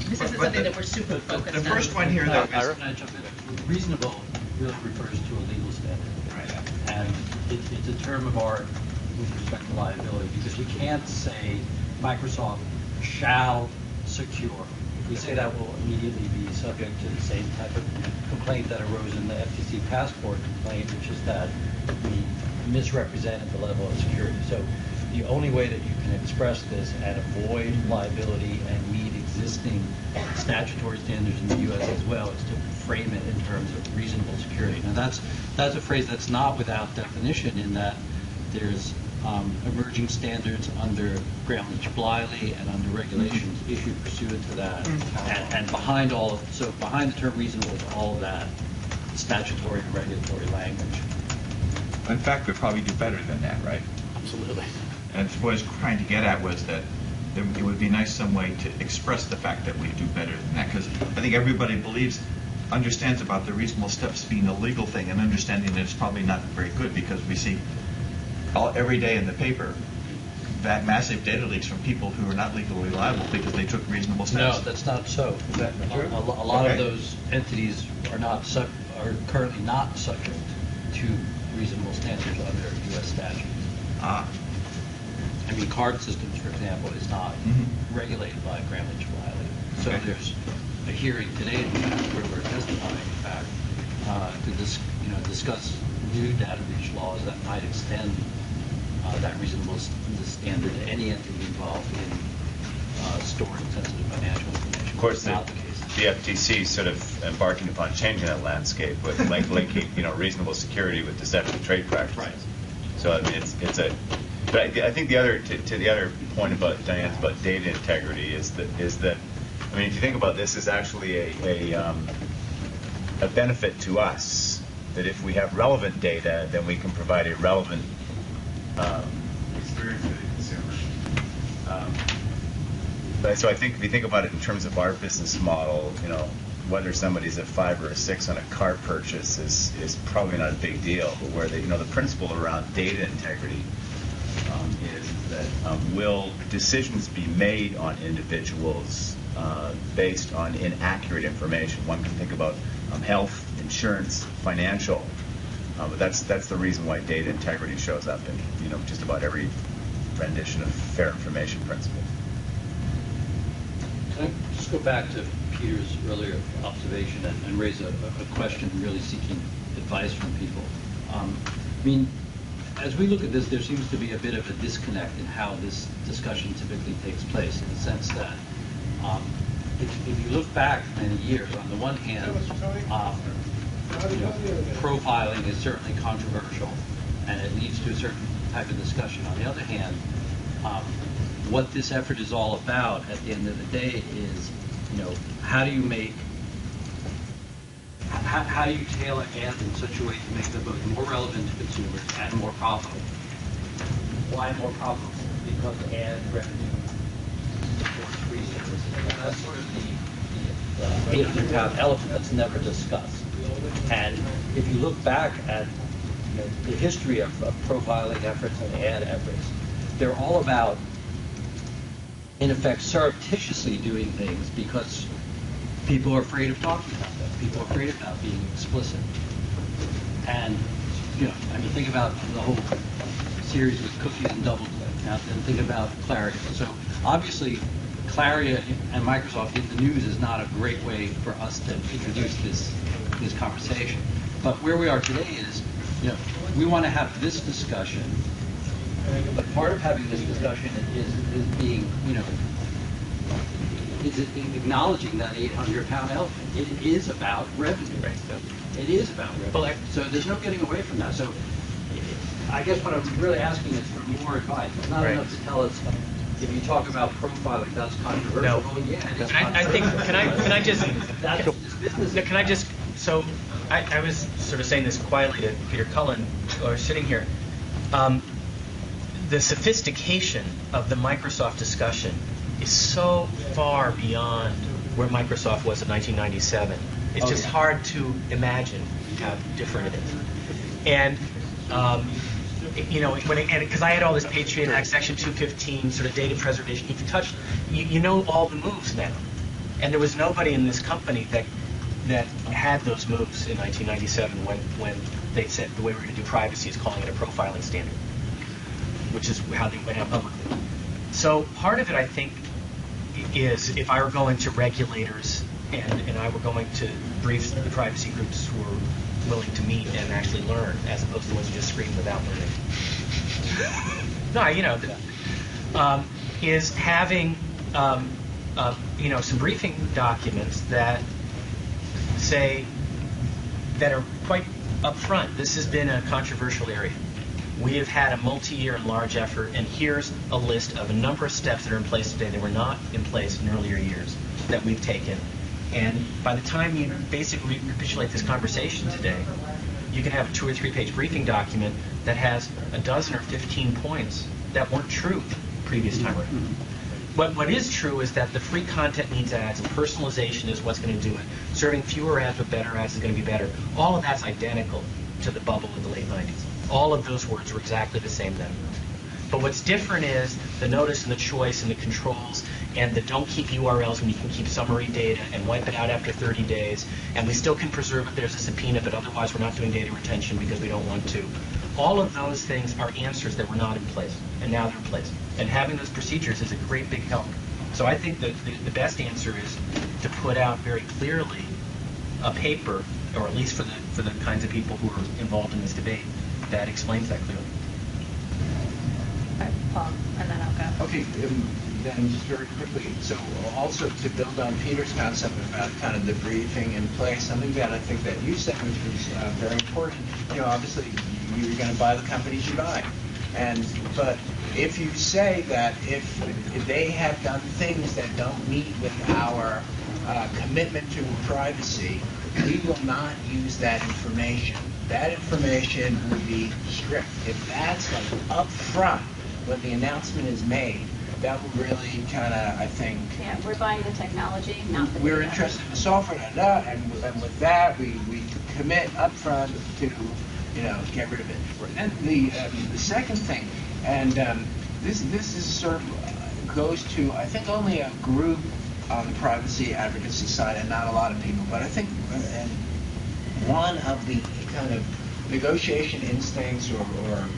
This isn't something that we're super focused on. The first one here, though, is... Can I jump in? Reasonable really refers to a legal standard. Right. And it's a term of art with respect to liability, because you can't say Microsoft shall secure. If we say that, we'll immediately be subject to the same type of complaint that arose in the FTC passport complaint, which is that we misrepresented the level of security. So the only way that you can express this and avoid liability and meet existing statutory standards in the U.S. as well is to frame it in terms of reasonable security. Now that's a phrase that's not without definition, in that there's emerging standards under Gramm-Leach-Bliley and under regulations issued pursuant to that, and behind the term reasonable is all of that statutory and regulatory language. In fact, we'd probably do better than that, right? Absolutely. And what I was trying to get at was that it would be nice some way to express the fact that we do better than that, because I think everybody understands about the reasonable steps being a legal thing, and understanding that it's probably not very good, because we see every day in the paper that massive data leaks from people who are not legally liable because they took reasonable steps. No, that's not so. Is that true? A lot of those entities are currently not subject to reasonable standards under U.S. statutes. I mean, card systems, for example, is not regulated by Gramm-Leach-Bliley. So there's a hearing today, in fact, where we're testifying, in fact, to discuss new data breach laws that might extend that reasonable standard to any entity involved in storing sensitive financial information. Of course, the FTC sort of embarking upon changing that landscape with linking, reasonable security with deceptive trade practices. Right. So I mean, but I think the other point about Diane's about data integrity is that I mean, if you think about this, is actually a benefit to us, that if we have relevant data, then we can provide a relevant experience for the consumer. So I think if you think about it in terms of our business model, whether somebody's a 5 or a 6 on a car purchase is probably not a big deal. But where the principle around data integrity is that will decisions be made on individuals based on inaccurate information? One can think about health, insurance, financial. But that's the reason why data integrity shows up in just about every rendition of fair information principle. Can I just go back to Peter's earlier observation and raise a question, really seeking advice from people? I mean, as we look at this, there seems to be a bit of a disconnect in how this discussion typically takes place, in the sense that if you look back many years, on the one hand, profiling is certainly controversial, and it leads to a certain type of discussion. On the other hand, what this effort is all about at the end of the day is, how do you tailor ads in such a way to make them both more relevant to consumers and more profitable? Why more profitable? Because ad revenue supports free services. And that's sort of the 800-pound elephant that's never discussed. And if you look back at the history of profiling efforts and ad efforts, they're all about, in effect, surreptitiously doing things because people are afraid of talking about them. People are afraid about being explicit. And, think about the whole series with cookies and double-click. Now, then think about Claria. So, obviously, Claria and Microsoft in the news is not a great way for us to introduce this conversation. But where we are today is, we want to have this discussion. But part of having this discussion is being, is acknowledging that 800-pound elephant. It is about revenue. Right. It is about revenue. So there's no getting away from that. So I guess what I'm really asking is for more advice. It's not enough to tell us if you talk about profiling, that's controversial. No. Well, yeah, it is I think, can I just, so I was sort of saying this quietly to Peter Cullen, or sitting here. The sophistication of the Microsoft discussion is so far beyond where Microsoft was in 1997. It's just hard to imagine how different it is. And, because I had all this Patriot Act, Section 215, sort of data preservation, you know all the moves now. And there was nobody in this company that had those moves in 1997 when they said the way we're going to do privacy is calling it a profiling standard, which is how they went out publicly. So part of it, I think, is if I were going to regulators and I were going to brief the privacy groups who were willing to meet and actually learn, as opposed to the ones who just scream without learning. Is having some briefing documents that say, that are quite upfront. This has been a controversial area. We have had a multi-year and large effort, and here's a list of a number of steps that are in place today that were not in place in earlier years that we've taken. And by the time you basically recapitulate this conversation today, you can have a 2 or 3 page briefing document that has a dozen or 15 points that weren't true previous time around. But what is true is that the free content needs ads, and personalization is what's going to do it. Serving fewer ads but better ads is going to be better. All of that's identical to the bubble in the late 90s. All of those words were exactly the same then. But what's different is the notice and the choice and the controls and the don't keep URLs when you can keep summary data and wipe it out after 30 days. And we still can preserve if there's a subpoena, but otherwise we're not doing data retention because we don't want to. All of those things are answers that were not in place, and now they're in place. And having those procedures is a great big help. So I think that the best answer is to put out very clearly a paper, or at least for the kinds of people who are involved in this debate, that explains that clearly. Paul, and then I'll go. Okay, then just very quickly, so also to build on Peter's concept about kind of the briefing in place, something that I think that you said, which was very important, obviously you're going to buy the companies you buy. But if you say that if they have done things that don't meet with our commitment to privacy, we will not use that information. That information will be strict. If that's like up front when the announcement is made, that will really kind of, I think... Yeah, we're buying the technology, not the We're data. interested in the software, and with that, we commit up front to, get rid of it. And the second thing, and this is sort of goes to, I think, only a group on the privacy advocacy side and not a lot of people, but I think one of the kind of negotiation instincts or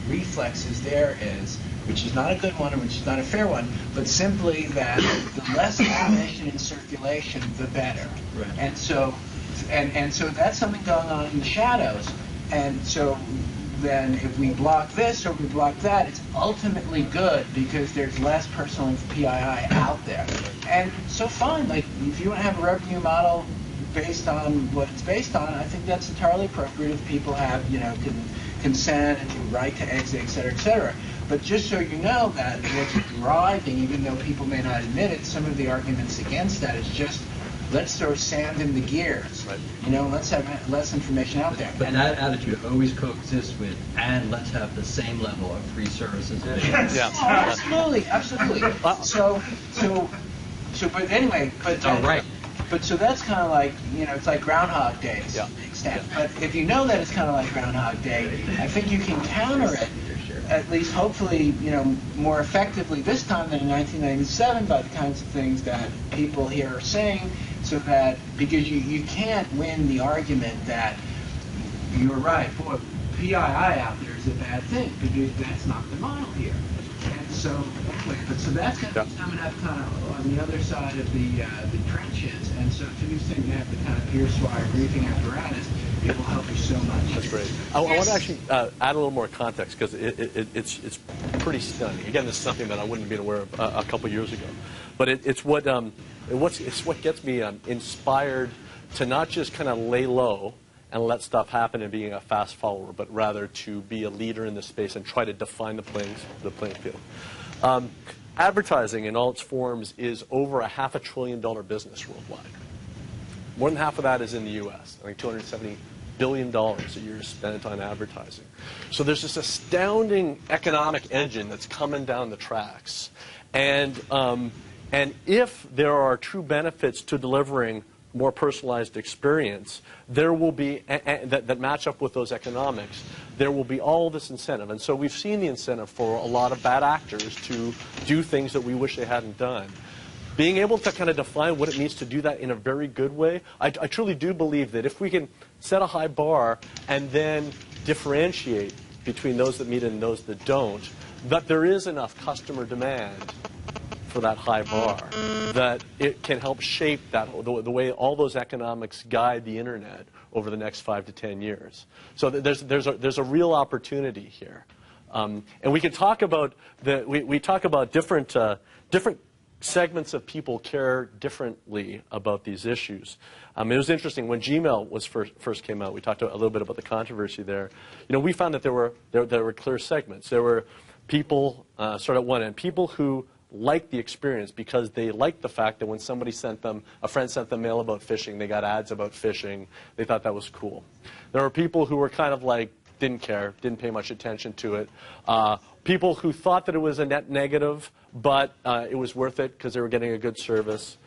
reflexes there is, which is not a good one and which is not a fair one, but simply that the less information in circulation, the better. Right. And so that's something going on in the shadows. And so then if we block this or we block that, it's ultimately good because there's less personal PII out there. And so fine, like if you want to have a revenue model based on what it's based on, I think that's entirely appropriate if people have, consent and do right to exit, et cetera, But just so you know that what's driving, even though people may not admit it, some of the arguments against that is just let's throw sand in the gears. Right. Let's have less information out there. But that attitude always coexists with, and let's have the same level of free services. Yeah. Oh, absolutely. But anyway, But so that's kind of like, it's like Groundhog Day to some extent. But if you know that it's kind of like Groundhog Day, I think you can counter it, at least hopefully, more effectively this time than in 1997 by the kinds of things that people here are saying, so that, because you can't win the argument that you're right, boy, PII out there is a bad thing, because that's not the model here. And so that's coming up kind of on the other side of the trenches, and so to the extent you have the kind of peer-swire briefing apparatus, it will help you so much. That's great. I want to actually add a little more context because it's pretty stunning. Again, this is something that I wouldn't have been aware of a couple years ago, but it's what gets me inspired to not just kind of lay low and let stuff happen and being a fast follower, but rather to be a leader in this space and try to define the playing field. Advertising in all its forms is over a $500 billion business worldwide. More than half of that is in the U.S. I think $270 billion a year is spent on advertising. So there's this astounding economic engine that's coming down the tracks. And if there are true benefits to delivering more personalized experience, there will be, that match up with those economics, there will be all this incentive. And so we've seen the incentive for a lot of bad actors to do things that we wish they hadn't done. Being able to kind of define what it means to do that in a very good way, I truly do believe that if we can set a high bar and then differentiate between those that meet it and those that don't, that there is enough customer demand for that high bar, that it can help shape that the way all those economics guide the internet over the next 5 to 10 years. So there's a real opportunity here, and we can talk about we talk about different segments of people care differently about these issues. It was interesting when Gmail was first came out. We talked a little bit about the controversy there. We found that there were clear segments. There were people sort of at one end, people who liked the experience because they liked the fact that when a friend sent them mail about phishing, they got ads about phishing. They thought that was cool. There were people who were kind of like, didn't care, didn't pay much attention to it. People who thought that it was a net negative, but it was worth it because they were getting a good service.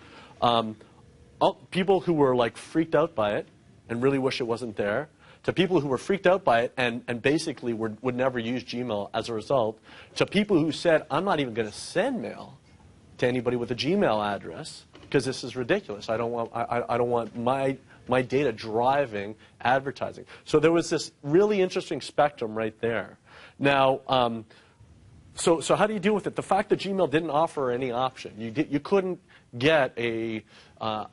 People who were like freaked out by it and really wish it wasn't there, to people who were freaked out by it and basically would never use Gmail as a result, to people who said, I'm not even going to send mail to anybody with a Gmail address because this is ridiculous. I don't want my data driving advertising. So there was this really interesting spectrum right there. Now, so how do you deal with it? The fact that Gmail didn't offer any option, you couldn't get a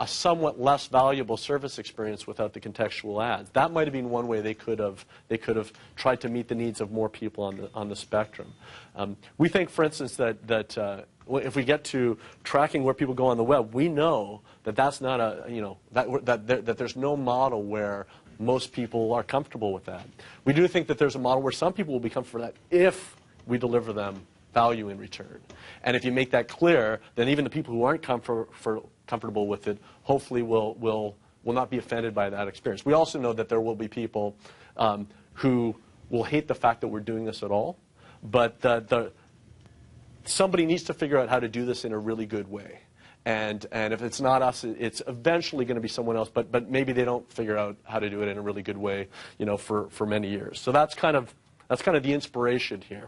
somewhat less valuable service experience without the contextual ads. That might have been one way they could have tried to meet the needs of more people on the spectrum. We think, for instance, that if we get to tracking where people go on the web, we know that that's not that there's no model where most people are comfortable with that. We do think that there's a model where some people will be comfortable with that if we deliver them value in return. And if you make that clear, then even the people who aren't comfortable with it hopefully will not be offended by that experience. We also know that there will be people who will hate the fact that we're doing this at all, but somebody needs to figure out how to do this in a really good way. And if it's not us, it's eventually going to be someone else, but maybe they don't figure out how to do it in a really good way, for many years. So that's kind of the inspiration here.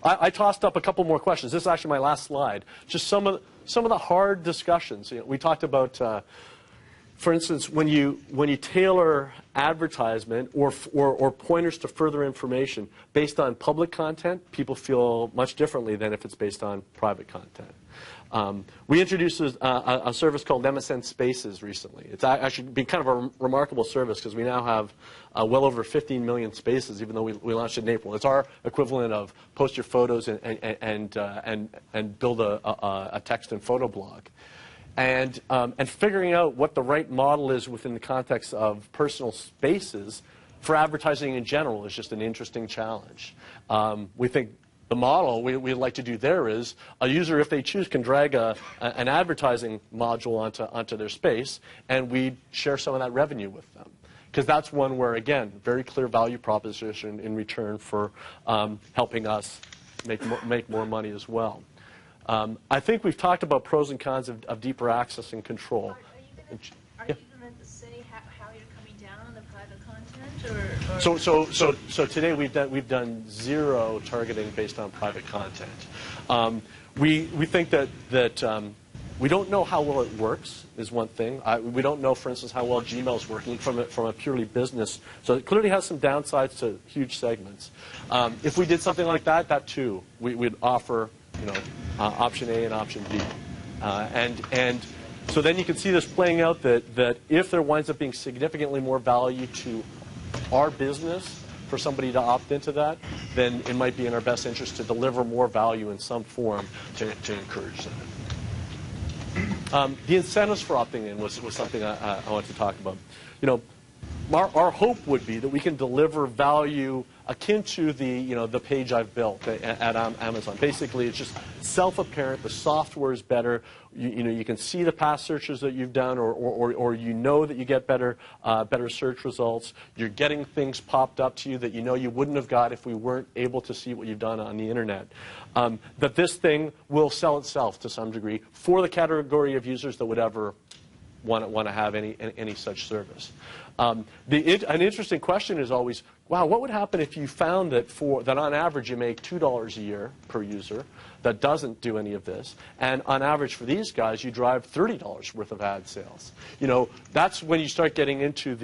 I tossed up a couple more questions. This is actually my last slide. Just some of the hard discussions. We talked about for instance, when you tailor advertisement or pointers to further information based on public content, people feel much differently than if it's based on private content. We introduced a service called MSN Spaces recently. It's actually been kind of a remarkable service because we now have well over 15 million spaces, even though we launched it in April. It's our equivalent of post your photos and build a text and photo blog. And figuring out what the right model is within the context of personal spaces for advertising in general is just an interesting challenge. We think the model we'd like to do there is a user, if they choose, can drag an advertising module onto their space, and we share some of that revenue with them. Because that's one where, again, very clear value proposition in return for helping us make more money as well. I think we've talked about pros and cons of deeper access and control. Are you going to say how you're coming down on the private content? So today we've done zero targeting based on private content. We think that we don't know how well it works is one thing. We don't know, for instance, how well Gmail is working from a purely business. So it clearly has some downsides to huge segments. If we did something like that, that too, we'd offer option A and option B. And so then you can see this playing out that if there winds up being significantly more value to our business for somebody to opt into that, then it might be in our best interest to deliver more value in some form to encourage that. The incentives for opting in was something I wanted to talk about. Our hope would be that we can deliver value akin to the page I've built at Amazon. Basically, it's just self-apparent. The software is better. You can see the past searches that you've done, or you know that you get better search results. You're getting things popped up to you that you wouldn't have got if we weren't able to see what you've done on the internet. That this thing will sell itself to some degree for the category of users that would ever want to have any such service. An interesting question is always, wow, what would happen if you found that on average you make $2 a year per user that doesn't do any of this, and on average for these guys you drive $30 worth of ad sales? That's when you start getting into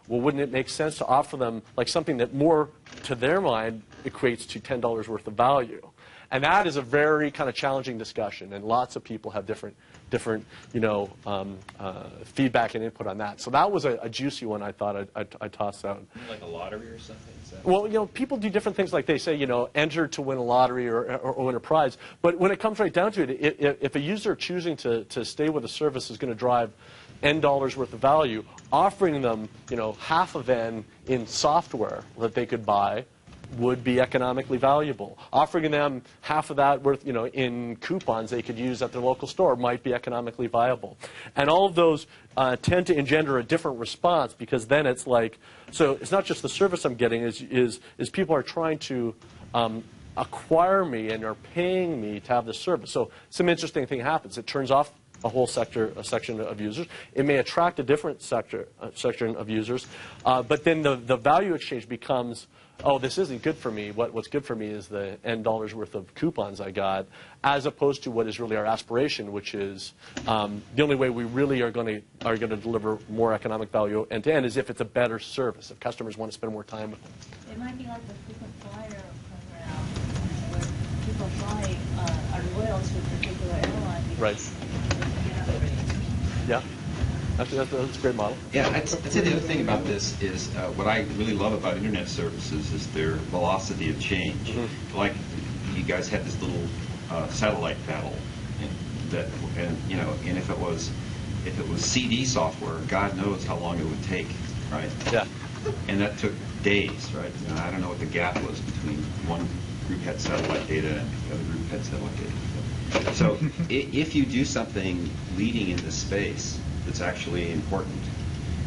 well, wouldn't it make sense to offer them like something that more, to their mind, equates to $10 worth of value? And that is a very kind of challenging discussion, and lots of people have different feedback and input on that. So that was a juicy one I thought I'd toss out. Like a lottery or something? Well, people do different things. Like they say, enter to win a lottery or win a prize. But when it comes right down to it, if a user choosing to stay with a service is going to drive N dollars worth of value, offering them, half of N in software that they could buy would be economically valuable. Offering them half of that worth, in coupons they could use at their local store might be economically viable. And all of those tend to engender a different response, because then it's like, so it's not just the service I'm getting, is people are trying to acquire me and are paying me to have the service. So some interesting thing happens. It turns off a whole section of users. It may attract a different section of users, but then the value exchange becomes, oh, this isn't good for me. What's good for me is the N dollars worth of coupons I got, as opposed to what is really our aspiration, which is the only way we really are going to deliver more economic value end to end is if it's a better service, if customers want to spend more time with them. It might be like the frequent flyer program, where people fly are loyal to a particular airline. Right. Yeah. That's a great model. Yeah, I'd say the other thing about this is what I really love about internet services is their velocity of change. Mm-hmm. Like you guys had this little satellite battle, and if it was CD software, God knows how long it would take, right? Yeah. And that took days, right? I don't know what the gap was between one group had satellite data and the other group had satellite data. So if you do something leading in this space that's actually important,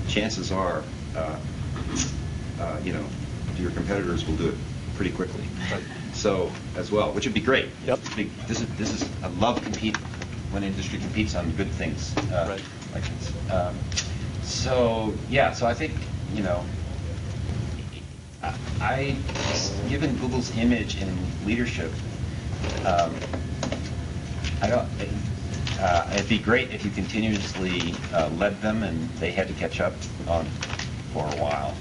chances are, your competitors will do it pretty quickly. Right. So as well, which would be great. Yep. This is I love competing when industry competes on good things. Right. Like this. So I think given Google's image in leadership, It'd be great if you continuously led them and they had to catch up on for a while.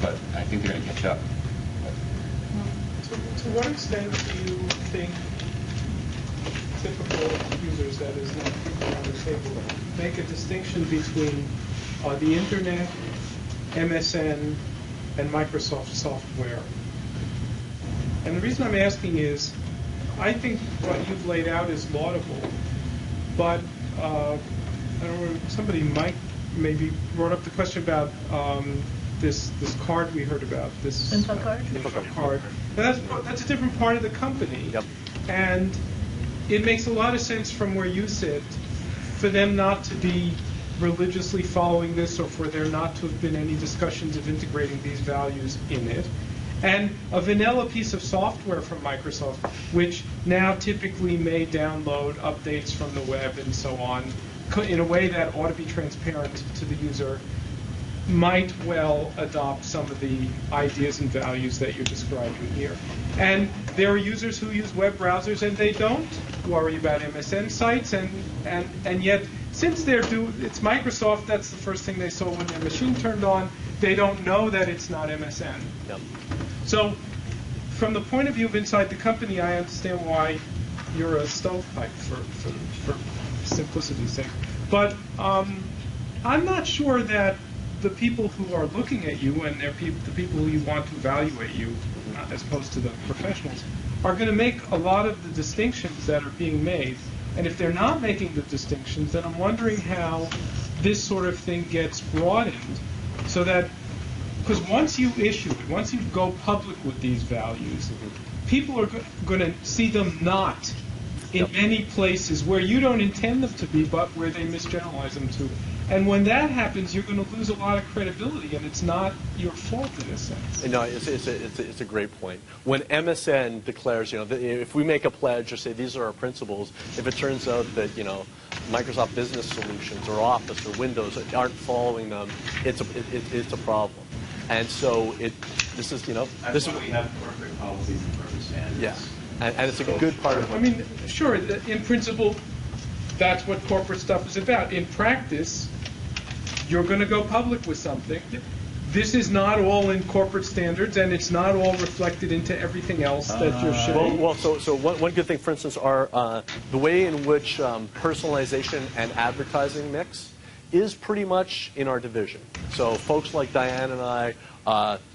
But I think they're going to catch up. To what extent do you think typical users, that is, not people on the table, make a distinction between the Internet, MSN, and Microsoft software? And the reason I'm asking is, I think what you've laid out is laudable, but I don't know, somebody might maybe brought up the question about this card we heard about, this info card. Info card. Now that's a different part of the company, Yep. and it makes a lot of sense from where you sit for them not to be religiously following this, or for there not to have been any discussions of integrating these values in it. And a vanilla piece of software from Microsoft, which now typically may download updates from the web and so on, in a way that ought to be transparent to the user, might well adopt some of the ideas and values that you're describing here. And there are users who use web browsers and they don't worry about MSN sites, and yet since it's Microsoft, that's the first thing they saw when their machine turned on, they don't know that it's not MSN. Yep. So from the point of view of inside the company, I understand why you're a stovepipe for simplicity's sake. But I'm not sure that the people who are looking at you, and they're the people who you want to evaluate you, as opposed to the professionals, are going to make a lot of the distinctions that are being made. And if they're not making the distinctions, then I'm wondering how this sort of thing gets broadened, so that, because once you issue it, once you go public with these values, people are going to see them not in many places where you don't intend them to be, but where they misgeneralize them to. And when that happens, you're going to lose a lot of credibility, and it's not your fault in a sense. No, it's a great point. When MSN declares, if we make a pledge or say these are our principles, if it turns out that, Microsoft Business Solutions or Office or Windows aren't following them, it's a problem. And so this is why we have corporate policies and corporate standards. Yeah, and it's a good part of it. I mean, sure, in principle, that's what corporate stuff is about. In practice, you're going to go public with something. This is not all in corporate standards, and it's not all reflected into everything else that you're showing. So one good thing, for instance, are the way in which personalization and advertising mix is pretty much in our division. So folks like Diane and I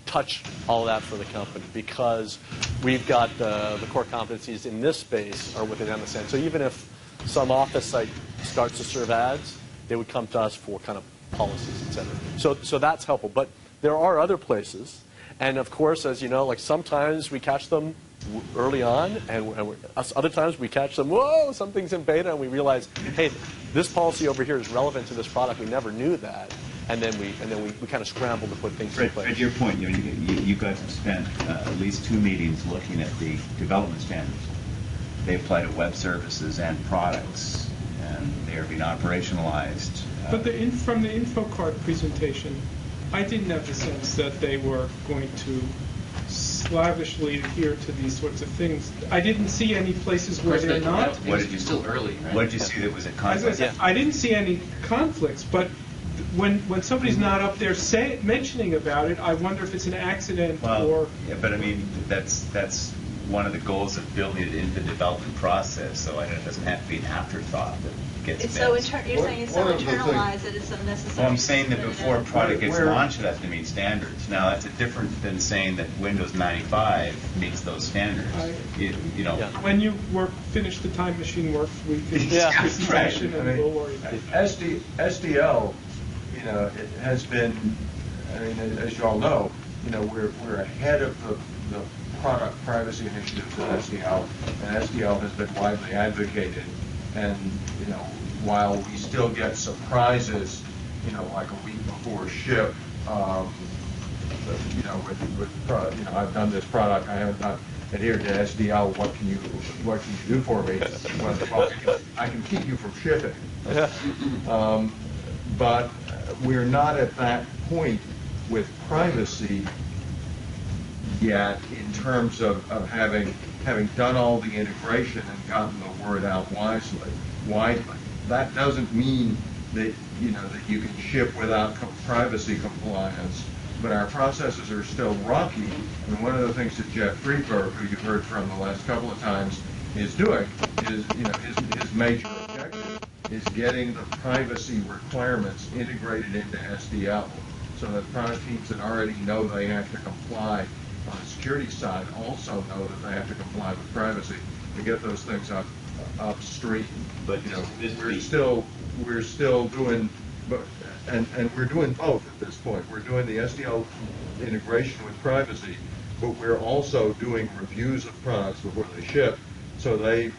touch all that for the company because we've got the core competencies in this space are within MSN. So even if some office site starts to serve ads, they would come to us for kind of policies, et cetera. So that's helpful. But there are other places. And of course, as you know, like sometimes we catch them early on, and other times we catch them, whoa, something's in beta, and we realize, hey, this policy over here is relevant to this product. We never knew that. And then we kind of scramble to put things in place. At your point, you guys have spent at least 2 meetings looking at the development standards. They apply to web services and products, and they are being operationalized. But from the info card presentation, I didn't have the sense that they were going to slavishly adhere to these sorts of things. I didn't see any places where they're not. What did you still early? Right? What did you see that was a conflict? I didn't see any conflicts, but when somebody's not up there mentioning about it, I wonder if it's an accident or. Yeah, but I mean that's one of the goals of building it into the development process, so it doesn't have to be an afterthought that gets It's missed. so you're saying it's so internalized that it's unnecessary. Well, I'm saying that before a product gets launched, it has to meet standards. Now, that's different than saying that Windows 95 meets those standards. When you finish the time machine work, we can discussion and we'll worry about it. SDL, it has been, as you all know, we're ahead of the product privacy initiatives at SDL, and SDL has been widely advocated. And while we still get surprises, like a week before ship, I've done this product, I have not adhered to SDL. What can you do for me? Well, I can keep you from shipping. But we're not at that point with privacy yet in terms of having done all the integration and gotten the word out widely. That doesn't mean that that you can ship without privacy compliance, but our processes are still rocky. And one of the things that Jeff Friedberg, who you've heard from the last couple of times, is doing is his major objective is getting the privacy requirements integrated into SDL, so that product teams that already know they have to comply on the security side also know that they have to comply with privacy to get those things upstream. But we're still doing, and we're doing both at this point. We're doing the SDL integration with privacy, but we're also doing reviews of products before they ship. So they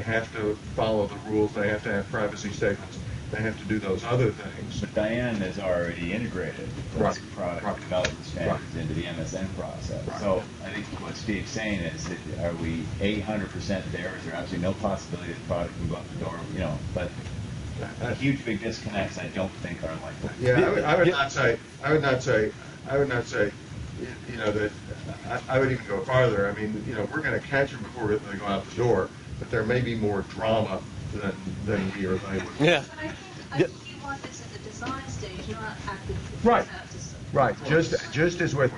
have to follow the rules. They have to have privacy statements. They have to do those other things. But Diane has already integrated those product development standards into the MSN process. So I think what Steve's saying is, are we 800% there? Is there absolutely no possibility the product can go out the door? But the huge big disconnects I don't think are likely. Yeah, I would not say. that I would even go farther. I mean, we're going to catch them before they go out the door, but there may be more drama than we or they would. Yeah. I think you want this at the design stage, not at the right. Just as with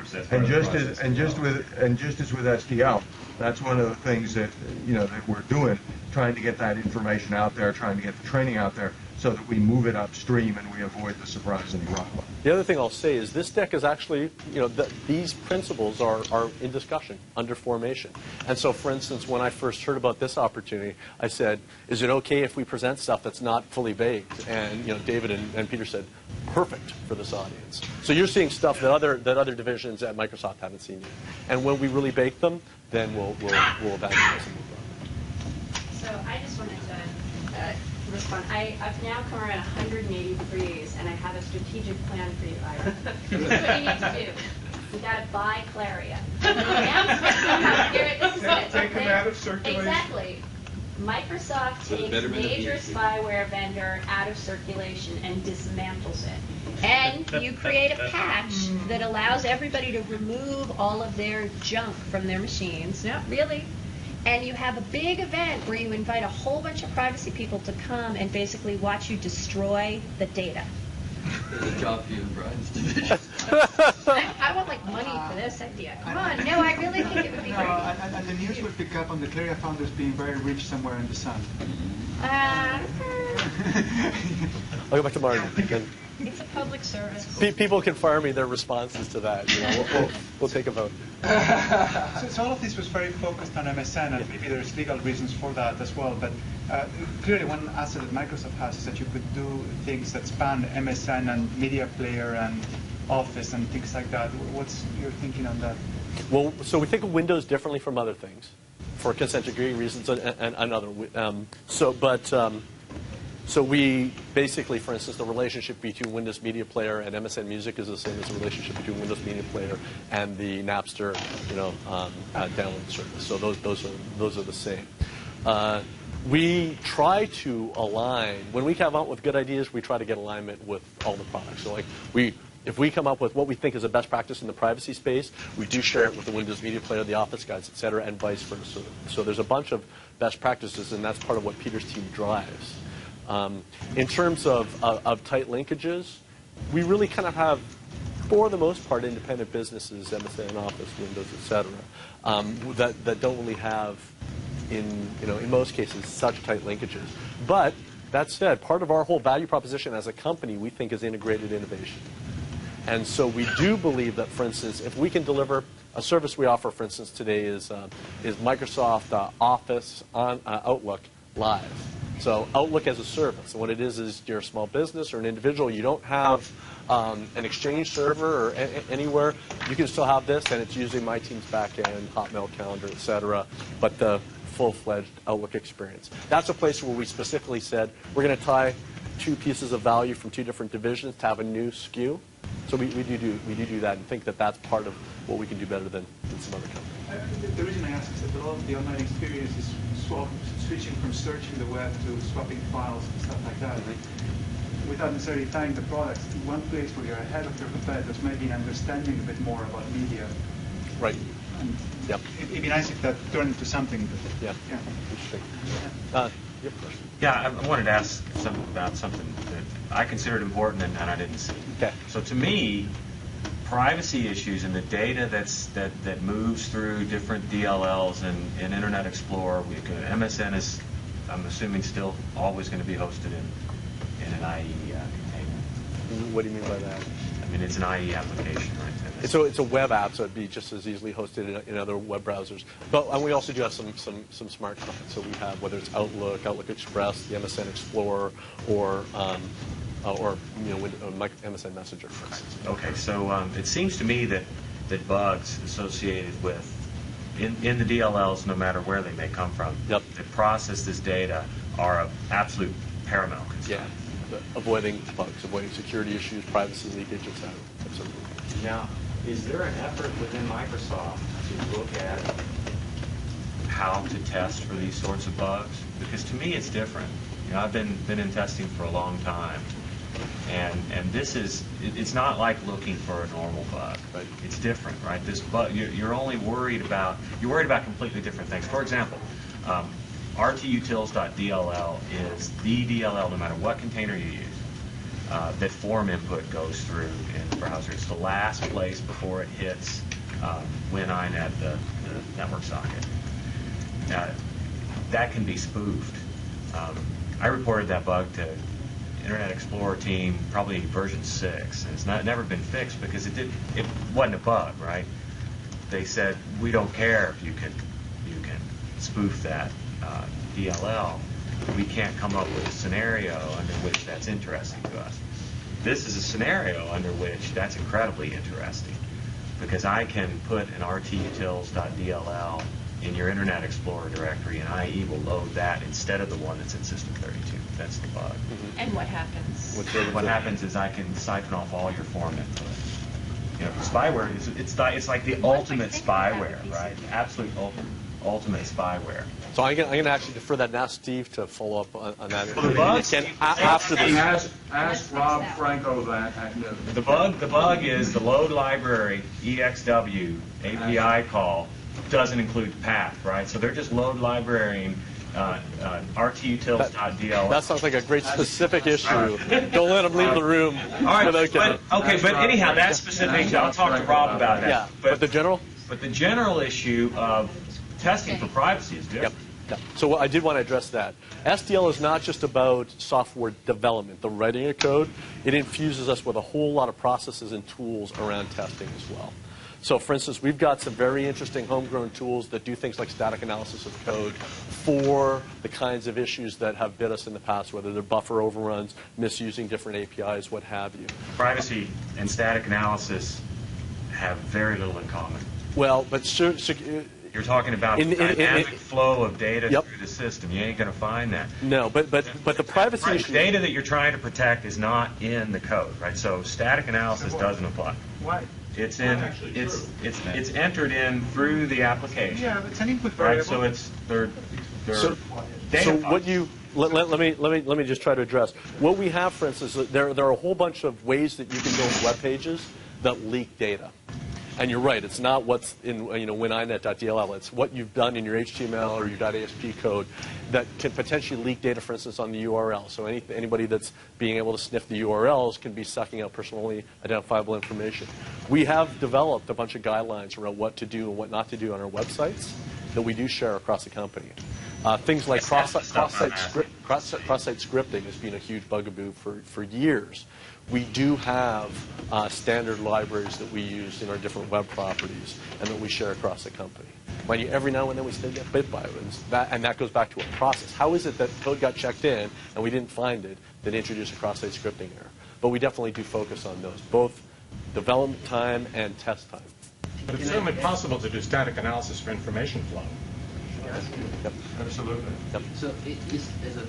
SDL, that's one of the things that that we're doing, trying to get that information out there, trying to get the training out there, so that we move it upstream and we avoid the surprise and drama. The other thing I'll say is this deck is actually, these principles are in discussion, under formation. And so, for instance, when I first heard about this opportunity, I said, is it okay if we present stuff that's not fully baked? And David and Peter said, perfect for this audience. So you're seeing stuff that other divisions at Microsoft haven't seen yet. And when we really bake them, then we'll evaluate and move on. So I just wanted to respond. I've now come around 180 degrees, and I have a strategic plan for you, Ira. This is what you need to do. We got to buy Claria. This is it. Take them out of circulation. Exactly. Microsoft takes major spyware vendor out of circulation and dismantles it. And you create a patch that allows everybody to remove all of their junk from their machines. No, really. And you have a big event where you invite a whole bunch of privacy people to come and basically watch you destroy the data. There's a job for you in Brian's division. I want money for this idea. Come on, no, I really think it would be great. And the news would pick up on the Claria founders being very rich somewhere in the sun. I'll go back to Martin. It's a public service. People can fire me their responses to that. We'll take a vote. So all of this was very focused on MSN, and maybe there's legal reasons for that as well. But clearly, one asset that Microsoft has is that you could do things that span MSN and Media Player and Office and things like that. What's your thinking on that? Well, so we think of Windows differently from other things, for consent decree reasons and other. So we basically, for instance, the relationship between Windows Media Player and MSN Music is the same as the relationship between Windows Media Player and the Napster, download service. So those are the same. We try to align when we come out with good ideas. We try to get alignment with all the products. So if we come up with what we think is a best practice in the privacy space, we do share it with the Windows Media Player, the Office guys, et cetera, and vice versa. So there's a bunch of best practices, and that's part of what Peter's team drives. In terms of tight linkages, we really kind of have, for the most part, independent businesses, MSN, Office, Windows, et cetera, that don't really have, in most cases, such tight linkages. But that said, part of our whole value proposition as a company, we think, is integrated innovation. And so we do believe that, for instance, if we can deliver a service we offer, for instance, today is Microsoft Office on Outlook Live. So Outlook as a service. And what it is you're a small business or an individual. You don't have an Exchange server or anywhere. You can still have this, and it's using my team's backend, Hotmail calendar, et cetera, but the full-fledged Outlook experience. That's a place where we specifically said we're going to tie two pieces of value from two different divisions to have a new SKU. So we do that and think that that's part of what we can do better than some other companies. The reason I ask is that a lot of the online experience is switching from searching the web to swapping files and stuff like that. Without necessarily tying the products, one place where you're ahead of your competitors may be understanding a bit more about media. Right. And Yep. it'd be nice if that turned into something. Yeah. Interesting. You have a question? Yeah, I wanted to ask about something that I considered important and I didn't see. Okay. So to me, privacy issues and the data that moves through different DLLs and Internet Explorer, MSN is, I'm assuming, still always going to be hosted in an IE container. What do you mean by that? I mean, it's an IE application, right? It's a web app, so it'd be just as easily hosted in other web browsers. But and we also do have some smart clients. So we have, whether it's Outlook, Outlook Express, the MSN Explorer, or MSN Messenger, for instance. Okay, so it seems to me that bugs associated with in the DLLs, no matter where they may come from, that process this data are of absolute paramount concern. Yeah, avoiding bugs, avoiding security issues, privacy leakage, etc. Absolutely. Now, is there an effort within Microsoft to look at how to test for these sorts of bugs? Because to me, it's different. You know, I've been in testing for a long time, and this is it's not like looking for a normal bug. Right? It's different, right? This bug you're worried about completely different things. For example, rtutils.dll is the DLL, no matter what container you use, that form input goes through in the browser. It's the last place before it hits WinINet, the network socket. That can be spoofed. I reported that bug to Internet Explorer team, probably version 6, and it's never been fixed because it wasn't a bug, right? They said, we don't care if you can spoof that DLL. We can't come up with a scenario under which that's interesting to us. This is a scenario under which that's incredibly interesting because I can put an rtutils.dll in your Internet Explorer directory, and IE will load that instead of the one that's in System32. That's the bug. Mm-hmm. And what happens? What happens is I can siphon off all your form input. You know, spyware it's like the ultimate spyware, right? Absolute ultimate spyware. So I'm going to actually defer that and ask Steve to follow up on that. Well, the bug, after this. Ask Rob Franco that at noon. The bug is the load library EXW API call doesn't include path, right? So they're just load librarying rtutils.dll. That sounds like a great specific issue. Don't let them leave the room. All right, but anyhow, that specific, I'll talk to Rob about that. Yeah, but the general? But the general issue of testing for privacy is different. Yep. So I did want to address that. SDL is not just about software development, the writing of code. It infuses us with a whole lot of processes and tools around testing as well. So, for instance, we've got some very interesting homegrown tools that do things like static analysis of code for the kinds of issues that have bit us in the past, whether they're buffer overruns, misusing different APIs, what have you. Privacy and static analysis have very little in common. Well, but you're talking about dynamic flow of data through the system. You ain't going to find that. No, but the privacy issue. Data that you're trying to protect is not in the code, right? So static analysis doesn't apply. Why? It's entered in through the application. Yeah, it's an input variable. Right, so it's they're so what you let me just try to address what we have. For instance, there are a whole bunch of ways that you can build web pages that leak data. And you're right, it's not what's in WinINet.dll. It's what you've done in your HTML or your .asp code that can potentially leak data, for instance, on the URL. So anybody that's being able to sniff the URLs can be sucking out personally identifiable information. We have developed a bunch of guidelines around what to do and what not to do on our websites that we do share across the company. Things like cross-site scripting has been a huge bugaboo for years. We do have standard libraries that we use in our different web properties and that we share across the company. Mind you, every now and then we still get bit by it, and that goes back to a process. How is it that code got checked in and we didn't find it that introduced a cross-site scripting error? But we definitely do focus on those, both development time and test time. But it's certainly possible to do static analysis for information flow. Yep. Absolutely. Yep. So as a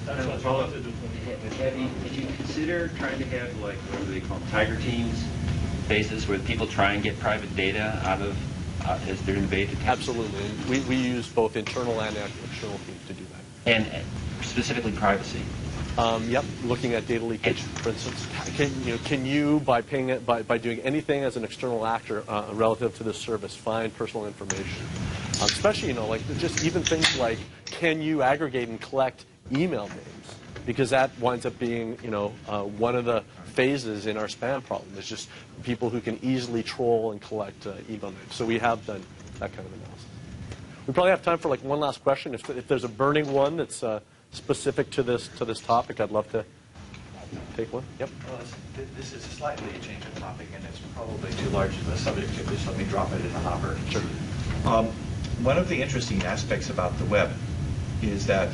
did you consider trying to have, like, what do they call them, tiger teams basis where people try and get private data out of as they're invaded? Absolutely. We use both internal and external teams to do that. And specifically privacy. Yep, looking at data leakage, for instance. Can you by paying it by doing anything as an external actor relative to this service find personal information? Especially, like just even things like, can you aggregate and collect email names? Because that winds up being one of the phases in our spam problem. It's just people who can easily troll and collect email names. So we have done that kind of analysis. We probably have time for like one last question. If there's a burning one that's specific to this topic, I'd love to take one. Yep. Well, this is slightly a change of topic, and it's probably too large of a subject. Just let me drop it in the hopper. Sure. One of the interesting aspects about the web is that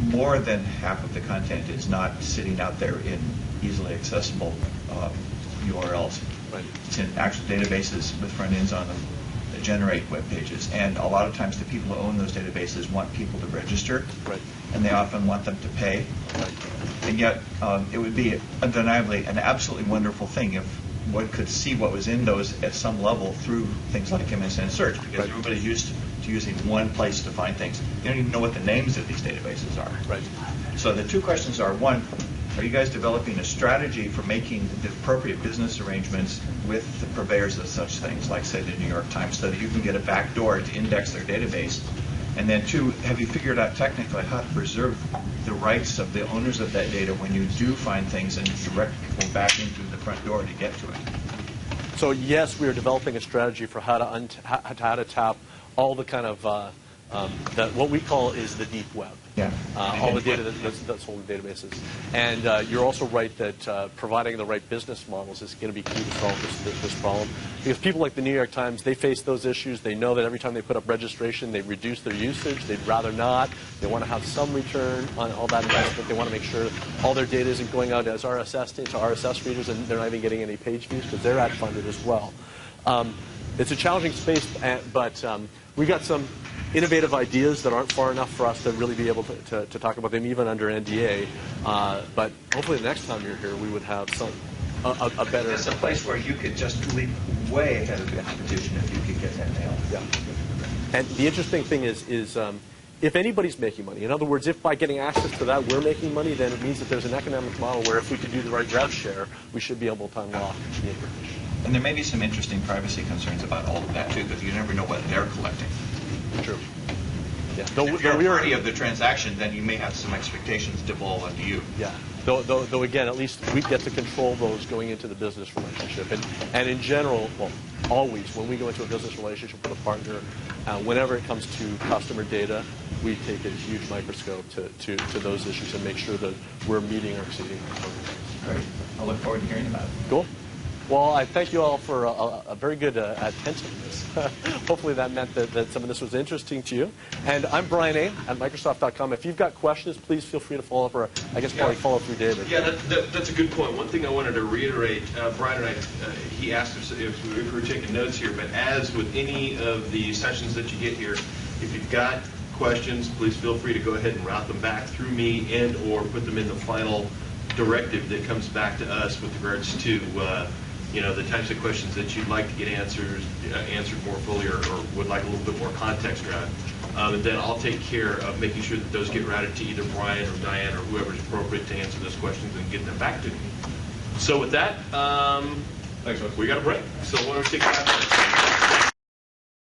more than half of the content is not sitting out there in easily accessible URLs. Right. It's in actual databases with front ends on them that generate web pages. And a lot of times the people who own those databases want people to register. Right. And they often want them to pay. Right. And yet it would be undeniably an absolutely wonderful thing if one could see what was in those at some level through things like MSN Search, because everybody's used to using one place to find things. You don't even know what the names of these databases are. Right. So the two questions are, one, are you guys developing a strategy for making the appropriate business arrangements with the purveyors of such things, like, say, the New York Times, so that you can get a back door to index their database? And then, two, have you figured out technically how to preserve the rights of the owners of that data when you do find things and direct people back into the front door to get to it? So yes, we are developing a strategy for how to tap all the kind of what we call is the deep web. Yeah. All the data that's holding databases. And you're also right that providing the right business models is going to be key to solve this problem. Because people like the New York Times, they face those issues. They know that every time they put up registration, they reduce their usage. They'd rather not. They want to have some return on all that investment. They want to make sure all their data isn't going out as RSS to RSS readers, and they're not even getting any page views because they're ad funded as well. It's a challenging space, but we got some innovative ideas that aren't far enough for us to really be able to talk about them even under NDA. But hopefully the next time you're here, we would have a better... It's a place where you could just leap way ahead of the competition if you could get that nailed. Yeah. And the interesting thing is if anybody's making money, in other words, if by getting access to that we're making money, then it means that there's an economic model where if we could do the right rev share, we should be able to unlock the information. And there may be some interesting privacy concerns about all of that, too, because you never know what they're collecting. True. Yeah. If you're a party of the transaction, then you may have some expectations devolve onto you. Yeah. Though again, at least we get to control those going into the business relationship. And in general, well, always, when we go into a business relationship with a partner, whenever it comes to customer data, we take a huge microscope to those issues and make sure that we're meeting or exceeding our targets. Great. I look forward to hearing about it. Cool. Well, I thank you all for a very good attentiveness. Hopefully that meant that some of this was interesting to you. And I'm Brian A. at Microsoft.com. If you've got questions, please feel free to follow up, or I guess probably follow through David. Yeah, that's a good point. One thing I wanted to reiterate, Brian and I, he asked us if we were taking notes here, but as with any of the sessions that you get here, if you've got questions, please feel free to go ahead and route them back through me and or put them in the final directive that comes back to us with regards to the types of questions that you'd like to get answered more fully or would like a little bit more context around. And then I'll take care of making sure that those get routed to either Brian or Diane or whoever's appropriate to answer those questions and get them back to me. So with that, we got a break. So why don't we take 5 minutes?